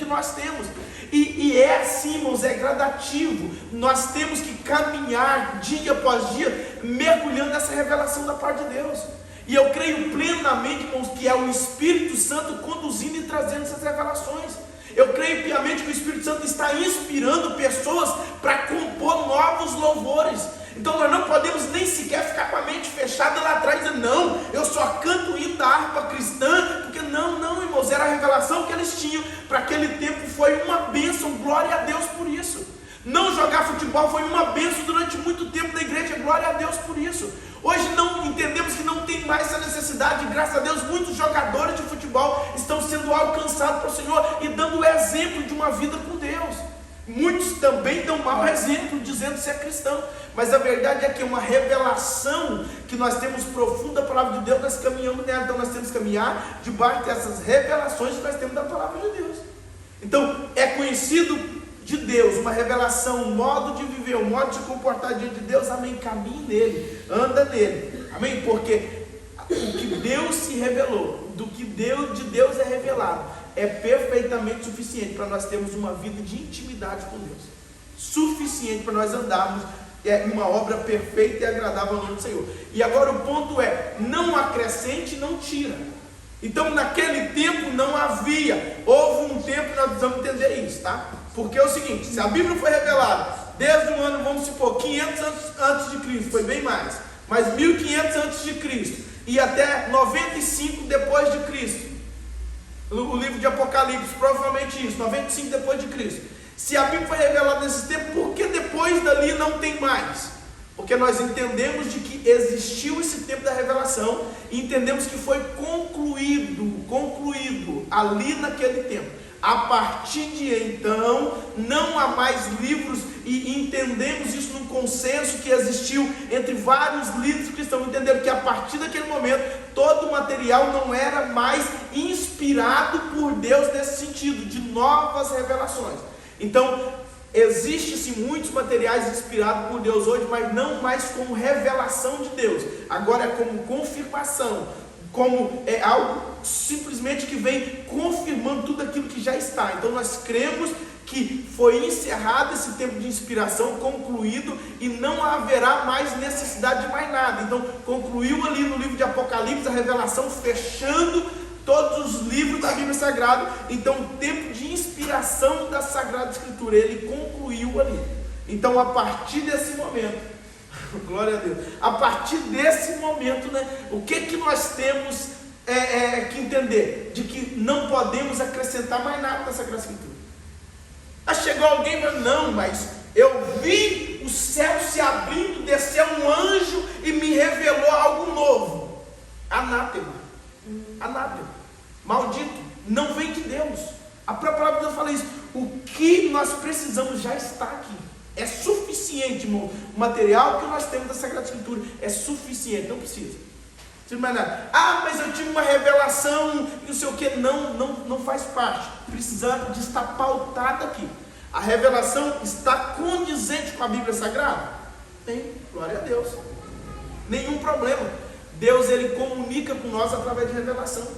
nós temos. E é assim, irmãos, é gradativo. Nós temos que caminhar dia após dia, mergulhando nessa revelação da parte de Deus. E eu creio plenamente, irmãos, que é o Espírito Santo conduzindo e trazendo essas revelações. Eu creio piamente que o Espírito Santo está inspirando pessoas para compor novos louvores. Então nós não podemos nem sequer ficar com a mente fechada lá atrás, dizendo, não, eu só canto o hino da harpa cristã, porque não, irmãos, era a revelação que eles tinham para aquele tempo, foi uma bênção, glória a Deus por isso. Não jogar futebol foi uma bênção durante muito tempo na igreja, glória a Deus por isso. Hoje não entendemos que não tem mais essa necessidade, graças a Deus muitos jogadores de futebol estão sendo alcançados pelo Senhor e dando o exemplo de uma vida com Deus. Muitos também dão mau exemplo dizendo ser cristão, mas a verdade é que é uma revelação que nós temos profunda da palavra de Deus, nós caminhamos nela. Então nós temos que caminhar debaixo dessas revelações que nós temos da palavra de Deus. Então é conhecido de Deus, uma revelação, um modo de viver, um modo de se comportar diante de Deus, amém, caminhe nele, anda nele, amém, porque o que Deus se revelou, do que de Deus é revelado, é perfeitamente suficiente para nós termos uma vida de intimidade com Deus, suficiente para nós andarmos uma obra perfeita e agradável ao nome do Senhor. E agora o ponto é, não acrescente, não tira. Então naquele tempo não havia, houve um tempo que nós precisamos entender isso, tá? Porque é o seguinte, se a Bíblia foi revelada desde o ano, vamos supor, 500 antes de Cristo, foi bem mais, mas 1500 antes de Cristo e até 95 depois de Cristo, o livro de Apocalipse, provavelmente isso, 95 depois de Cristo. Se a Bíblia foi revelada nesse tempo, por que depois dali não tem mais? Porque nós entendemos de que existiu esse tempo da revelação e entendemos que foi concluído ali naquele tempo. A partir de então, não há mais livros, e entendemos isso num consenso que existiu entre vários líderes cristãos, entenderam que a partir daquele momento, todo o material não era mais inspirado por Deus nesse sentido, de novas revelações. Então, existem muitos materiais inspirados por Deus hoje, mas não mais como revelação de Deus, agora é como confirmação, como é algo simplesmente que vem confirmando tudo aquilo que já está. Então nós cremos que foi encerrado esse tempo de inspiração, concluído, e não haverá mais necessidade de mais nada. Então concluiu ali no livro de Apocalipse a revelação, fechando todos os livros da Bíblia Sagrada. Então o tempo de inspiração da Sagrada Escritura, ele concluiu ali. Então a partir desse momento, glória a Deus, a partir desse momento, né, o que nós temos que entender? De que não podemos acrescentar mais nada na Sagrada Escritura. Aí chegou alguém e falou, não, mas eu vi o céu se abrindo, desceu um anjo e me revelou algo novo. Anátema, maldito, não vem de Deus. A própria palavra de Deus fala isso. O que nós precisamos já está aqui. É suficiente, irmão. O material que nós temos da Sagrada Escritura é suficiente, não precisa. Não mais nada. Ah, mas eu tive uma revelação, não sei o que. Não faz parte. Precisa de estar pautada aqui. A revelação está condizente com a Bíblia Sagrada? Tem, glória a Deus. Nenhum problema. Deus, ele comunica com nós através de revelação.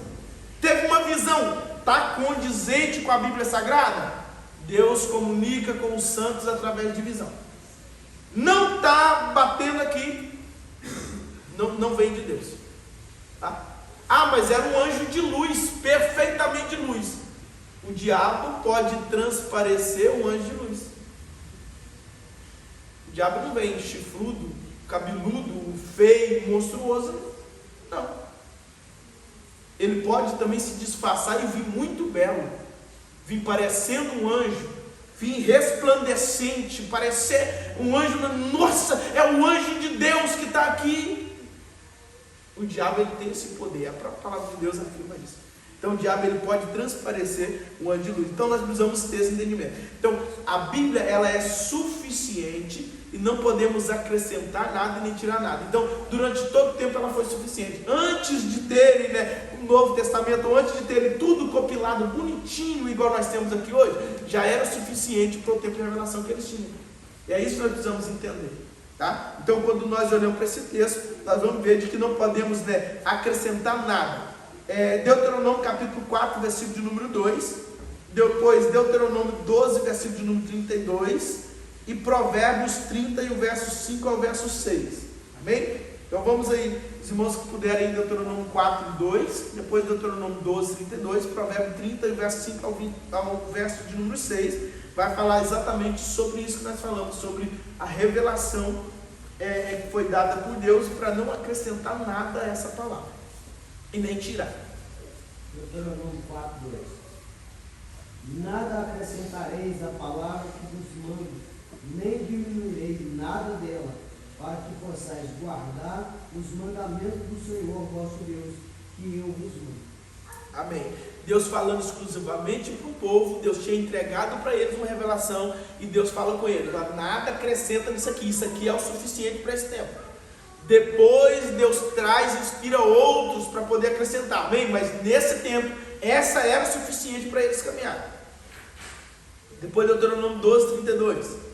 Teve uma visão, está condizente com a Bíblia Sagrada? Deus comunica com os santos através de visão. Não está batendo aqui, não vem de Deus, tá? Ah, mas era um anjo de luz, perfeitamente de luz. O diabo pode transparecer um anjo de luz. O diabo não vem chifrudo, cabeludo, feio, monstruoso, não. Ele pode também se disfarçar e vir muito belo, vir parecendo um anjo, vir resplandecente, parecer um anjo. Nossa, é o anjo de Deus que está aqui. O diabo, ele tem esse poder, a própria palavra de Deus afirma isso. Então o diabo ele pode transparecer um anjo de luz. Então nós precisamos ter esse entendimento. Então a Bíblia ela é suficiente e não podemos acrescentar nada e nem tirar nada. Então durante todo o tempo ela foi suficiente. Antes de terem o Novo Testamento, antes de terem tudo compilado bonitinho igual nós temos aqui hoje, já era suficiente para o tempo de revelação que eles tinham. E é isso que nós precisamos entender. Tá? Então quando nós olhamos para esse texto, nós vamos ver de que não podemos acrescentar nada. Deuteronômio capítulo 4, versículo de número 2, depois Deuteronômio 12, versículo de número 32, e Provérbios 30, e o verso 5 ao verso 6, amém? Então vamos aí, os irmãos que puderem, Deuteronômio 4, 2, depois Deuteronômio 12, 32, Provérbios 30, e o verso 5 ao verso de número 6, vai falar exatamente sobre isso que nós falamos, sobre a revelação que foi dada por Deus, para não acrescentar nada a essa palavra e nem tirar. Deuteronômio 4, 2. Nada acrescentareis à palavra que vos mando, nem diminuirei nada dela, para que possais guardar os mandamentos do Senhor vosso Deus, que eu vos mando. Amém. Deus falando exclusivamente para o povo, Deus tinha entregado para eles uma revelação, e Deus fala com eles: nada acrescenta nisso aqui, isso aqui é o suficiente para esse tempo. Depois Deus traz, inspira outros para poder acrescentar, amém? Mas nesse tempo, essa era suficiente para eles caminharem. Depois Deuteronômio 12, 32.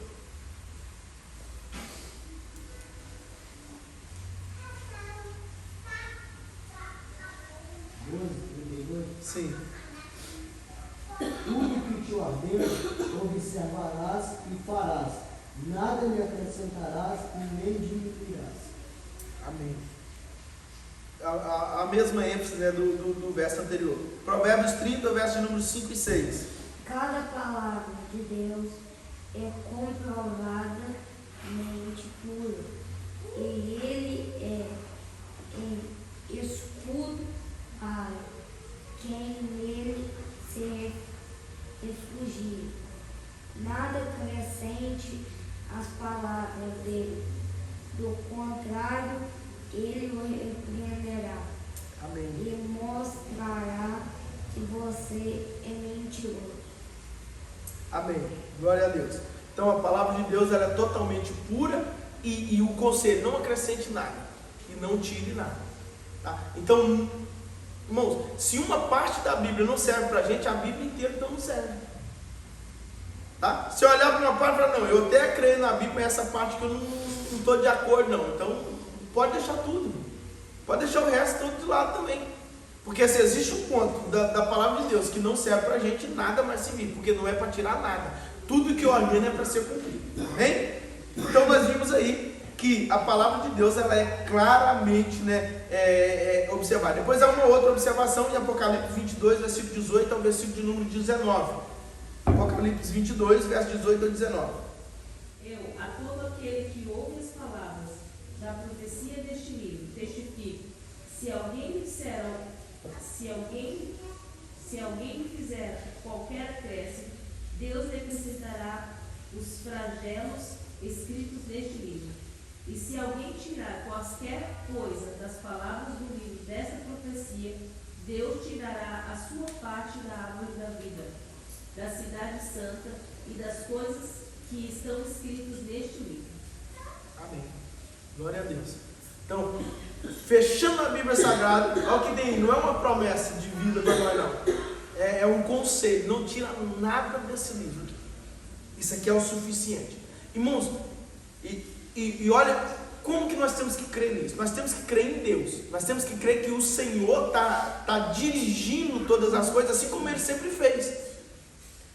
Sim. Tudo que te ordeno, observarás e farás, nada lhe acrescentarás e nem diminuirás. Amém. A mesma ênfase do verso anterior. Provérbios 30, verso de número 5 e 6. Cada palavra de Deus é comprovadamente pura, e ele é escudo para quem nele se refugir. Nada acrescente às palavras dele, do contrário, ele o repreenderá. Amém. E mostrará que você é mentiroso. Amém. Glória a Deus. Então a palavra de Deus ela é totalmente pura, e o conselho: não acrescente nada e não tire nada. Tá? Então, irmãos, se uma parte da Bíblia não serve para a gente, a Bíblia inteira então não serve. Tá? Se eu olhar para uma parte e falar: não, eu até creio na Bíblia, mas essa parte que eu não estou de acordo, não. Então pode deixar tudo. Pode deixar o resto todo de lado também. Porque se existe um ponto da palavra de Deus que não serve para a gente, nada mais servir, porque não é para tirar nada. Tudo que ordena é para ser cumprido. Amém? Então nós vimos aí que a palavra de Deus ela é claramente observada. Depois há uma outra observação em Apocalipse 22, versículo 18 ao versículo de número 19. Apocalipse 22, verso 18 ao 19. Eu, a todo aquele que ouve as palavras da profecia deste livro, testifico: se alguém fizer qualquer acréscimo, Deus lhe acrescentará os flagelos escritos neste livro. E se alguém tirar quaisquer coisa das palavras do livro dessa profecia, Deus tirará a sua parte da árvore da vida, da cidade santa e das coisas que estão escritas neste livro. Amém. Glória a Deus. Então, fechando a Bíblia Sagrada, olha o que tem, não é uma promessa de vida para nós, não. É um conselho. Não tira nada desse livro aqui. Isso aqui é o suficiente. Irmãos, e olha como que nós temos que crer nisso. Nós temos que crer em Deus. Nós temos que crer que o Senhor está dirigindo todas as coisas, assim como Ele sempre fez.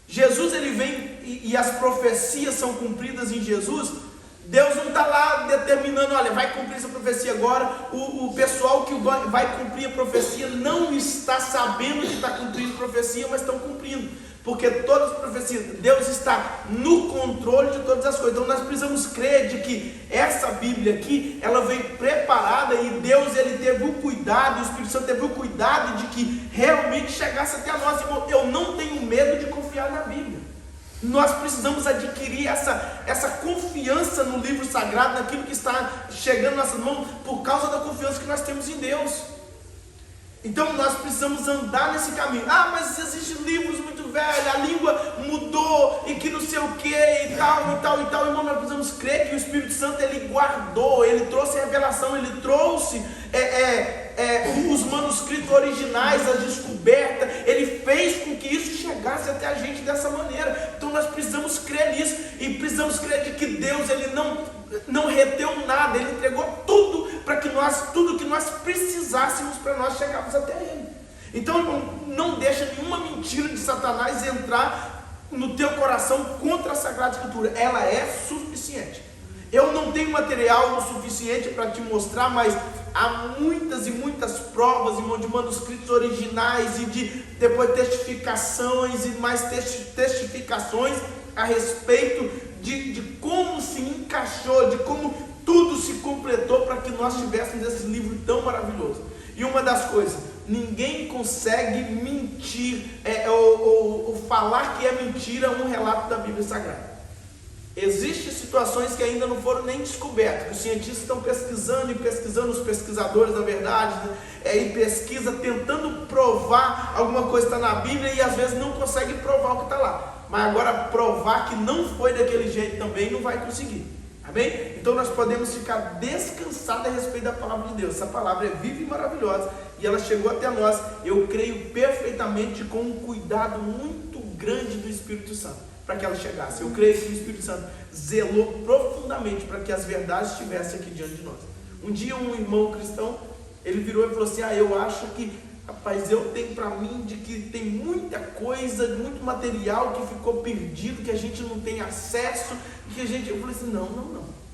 Jesus ele vem e as profecias são cumpridas em Jesus. Deus não está lá determinando: olha, vai cumprir essa profecia agora. O pessoal que vai cumprir a profecia não está sabendo que está cumprindo a profecia, mas estão cumprindo, porque todas as profecias, Deus está no controle de todas as coisas. Então nós precisamos crer de que essa Bíblia aqui, ela veio preparada, e Deus ele teve o cuidado, o Espírito Santo teve o cuidado de que realmente chegasse até a nós. Irmão, eu não tenho medo de confiar na Bíblia. Nós precisamos adquirir essa confiança no livro sagrado, naquilo que está chegando nas nossas mãos, por causa da confiança que nós temos em Deus. Então nós precisamos andar nesse caminho. Ah, mas existem livros muito velhos, a língua mudou e que não sei o que e tal, e tal, e tal. Irmão, nós precisamos crer que o Espírito Santo, ele guardou, ele trouxe a revelação, ele trouxe os manuscritos originais, a descoberta, ele fez com que isso chegasse até a gente dessa maneira. Então nós precisamos crer nisso e precisamos crer de que Deus, ele não reteu nada, ele entregou tudo para que tudo que nós precisássemos para nós chegarmos até ele. Então não deixa nenhuma mentira de Satanás entrar no teu coração contra a Sagrada Escritura. Ela é suficiente. Eu não tenho material o suficiente para te mostrar, mas há muitas e muitas provas, irmão, de manuscritos originais e de depois testificações e mais testificações a respeito de como se encaixou, de como tudo se completou para que nós tivéssemos esse livro tão maravilhoso. E uma das coisas, ninguém consegue mentir ou falar que é mentira um relato da Bíblia Sagrada. Existem situações que ainda não foram nem descobertas. Os cientistas estão pesquisando e pesquisando, os pesquisadores, na verdade, e pesquisa tentando provar alguma coisa que está na Bíblia e às vezes não consegue provar o que está lá. Mas agora provar que não foi daquele jeito também não vai conseguir. Amém? Então nós podemos ficar descansados a respeito da palavra de Deus. Essa palavra é viva e maravilhosa e ela chegou até nós, eu creio perfeitamente, com um cuidado muito grande do Espírito Santo para que ela chegasse. Eu creio que o Espírito Santo zelou profundamente para que as verdades estivessem aqui diante de nós. Um dia um irmão cristão, ele virou e falou assim: eu acho que, rapaz, eu tenho para mim de que tem muita coisa, muito material que ficou perdido, que a gente não tem acesso, que a gente... Eu falei assim, não,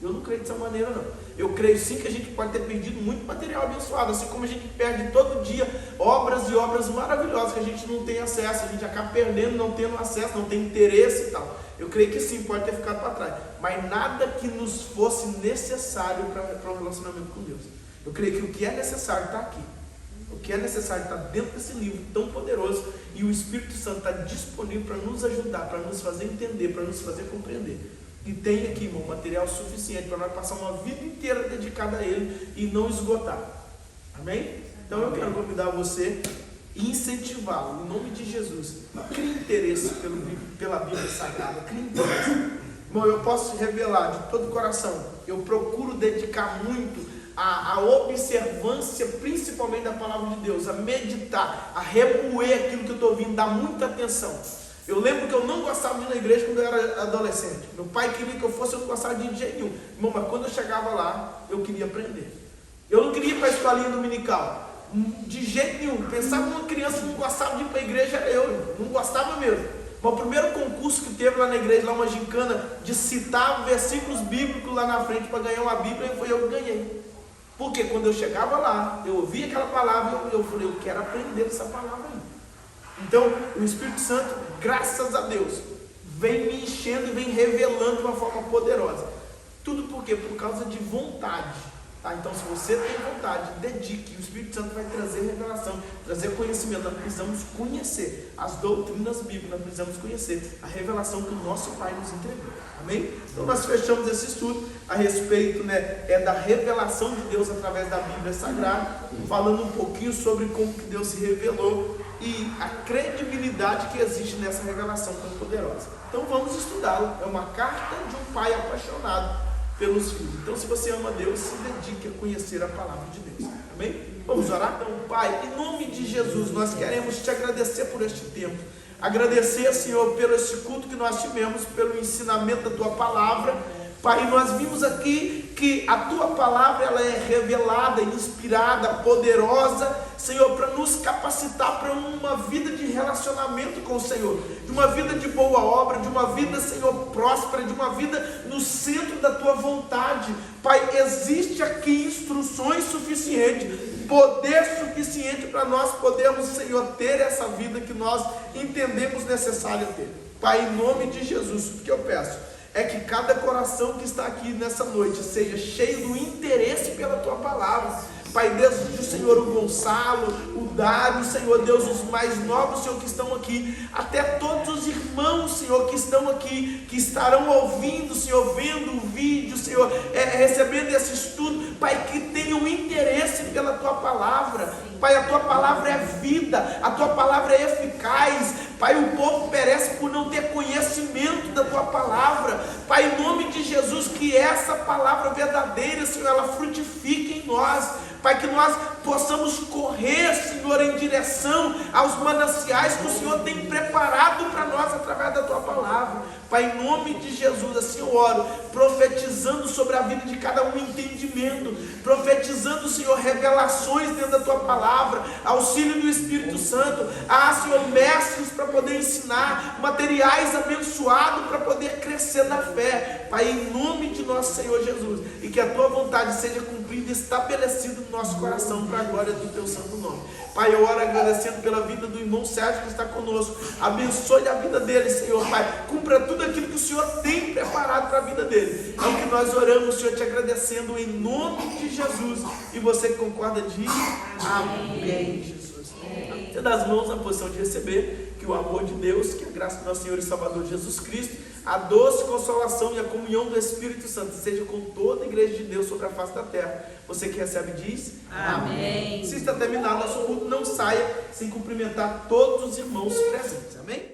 eu não creio dessa maneira não. Eu creio sim que a gente pode ter perdido muito material abençoado, assim como a gente perde todo dia obras e obras maravilhosas que a gente não tem acesso, a gente acaba perdendo, não tendo acesso, não tem interesse e tal. Eu creio que sim, pode ter ficado para trás, mas nada que nos fosse necessário para um relacionamento com Deus. Eu creio que o que é necessário está aqui. O que é necessário está dentro desse livro tão poderoso, e o Espírito Santo está disponível para nos ajudar, para nos fazer entender, para nos fazer compreender. E tem aqui, irmão, material suficiente para nós passar uma vida inteira dedicada a ele e não esgotar. Amém? Então eu quero convidar você e incentivá-lo, em nome de Jesus. Crie interesse pela Bíblia Sagrada, crie interesse. Irmão, eu posso revelar de todo o coração, eu procuro dedicar muito a observância, principalmente da palavra de Deus, a meditar, a remoer aquilo que eu estou ouvindo, dar muita atenção. Eu lembro que eu não gostava de ir na igreja quando eu era adolescente. Meu pai queria que eu fosse, eu não gostava de jeito nenhum. Irmão, mas quando eu chegava lá, eu queria aprender. Eu não queria ir para a escolinha dominical, de jeito nenhum. Pensava que uma criança que não gostava de ir para a igreja, era eu, não gostava mesmo. Mas o primeiro concurso que teve lá na igreja, lá uma gincana, de citar versículos bíblicos lá na frente para ganhar uma Bíblia, foi eu que ganhei. Porque quando eu chegava lá, eu ouvia aquela palavra, eu falei, eu quero aprender essa palavra aí. Então, o Espírito Santo, graças a Deus, vem me enchendo e vem revelando de uma forma poderosa. Tudo por quê? Por causa de vontade. Tá? Então, se você tem vontade, dedique. O Espírito Santo vai trazer revelação, trazer conhecimento. Nós precisamos conhecer as doutrinas bíblicas, nós precisamos conhecer a revelação que o nosso Pai nos entregou. Amém? Então, nós fechamos esse estudo a respeito, da revelação de Deus através da Bíblia Sagrada, falando um pouquinho sobre como que Deus se revelou e a credibilidade que existe nessa revelação tão poderosa. Então vamos estudá-lo. É uma carta de um pai apaixonado pelos filhos. Então, se você ama Deus, se dedique a conhecer a palavra de Deus. Amém? Vamos orar? Então, Pai, em nome de Jesus, nós queremos te agradecer por este tempo. Agradecer, Senhor, pelo este culto que nós tivemos, pelo ensinamento da tua palavra. Pai, nós vimos aqui que a tua palavra ela é revelada, inspirada, poderosa, Senhor, para nos capacitar para uma vida de relacionamento com o Senhor, de uma vida de boa obra, de uma vida, Senhor, próspera, de uma vida no centro da tua vontade. Pai, existe aqui instruções suficientes, poder suficiente para nós podermos, Senhor, ter essa vida que nós entendemos necessário ter. Pai, em nome de Jesus, o que eu peço é que cada coração que está aqui nessa noite seja cheio do interesse pela tua palavra. Pai, desde o Senhor, o Gonçalo, o Dário, Senhor Deus, os mais novos, Senhor, que estão aqui, até todos os irmãos, Senhor, que estão aqui, que estarão ouvindo, Senhor, vendo o vídeo, Senhor, recebendo esse estudo. Pai, que tenham interesse pela Tua palavra. Pai, a Tua palavra é vida, a Tua palavra é eficaz. Pai, o povo perece por não ter conhecimento da Tua palavra. Pai, em nome de Jesus, que essa palavra verdadeira, Senhor, ela frutifique em nós. Pai, que nós possamos correr, Senhor, em direção aos mananciais que o Senhor tem preparado para nós através da Tua palavra. Pai, em nome de Jesus, assim eu oro, profetizando sobre a vida de cada um entendimento, profetizando, Senhor, revelações dentro da Tua palavra, auxílio do Espírito Santo, Senhor, mestres para poder ensinar, materiais abençoados para poder crescer na fé. Pai, em nome de nosso Senhor Jesus, e que a Tua vontade seja cumprida e estabelecida no nosso coração para a glória do Teu santo nome. Pai, eu oro agradecendo pela vida do irmão Sérgio que está conosco. Abençoe a vida dele, Senhor, Pai. Cumpra tudo aquilo que o Senhor tem preparado para a vida dele. É o que nós oramos, Senhor, te agradecendo em nome de Jesus. E você que concorda, diz amém, Jesus. Você dá as mãos na posição de receber, que o amor de Deus, que a graça do nosso Senhor e Salvador Jesus Cristo, a doce consolação e a comunhão do Espírito Santo seja com toda a igreja de Deus sobre a face da terra. Você que recebe diz amém. Se está terminado nosso culto, não saia sem cumprimentar todos os irmãos presentes. Amém?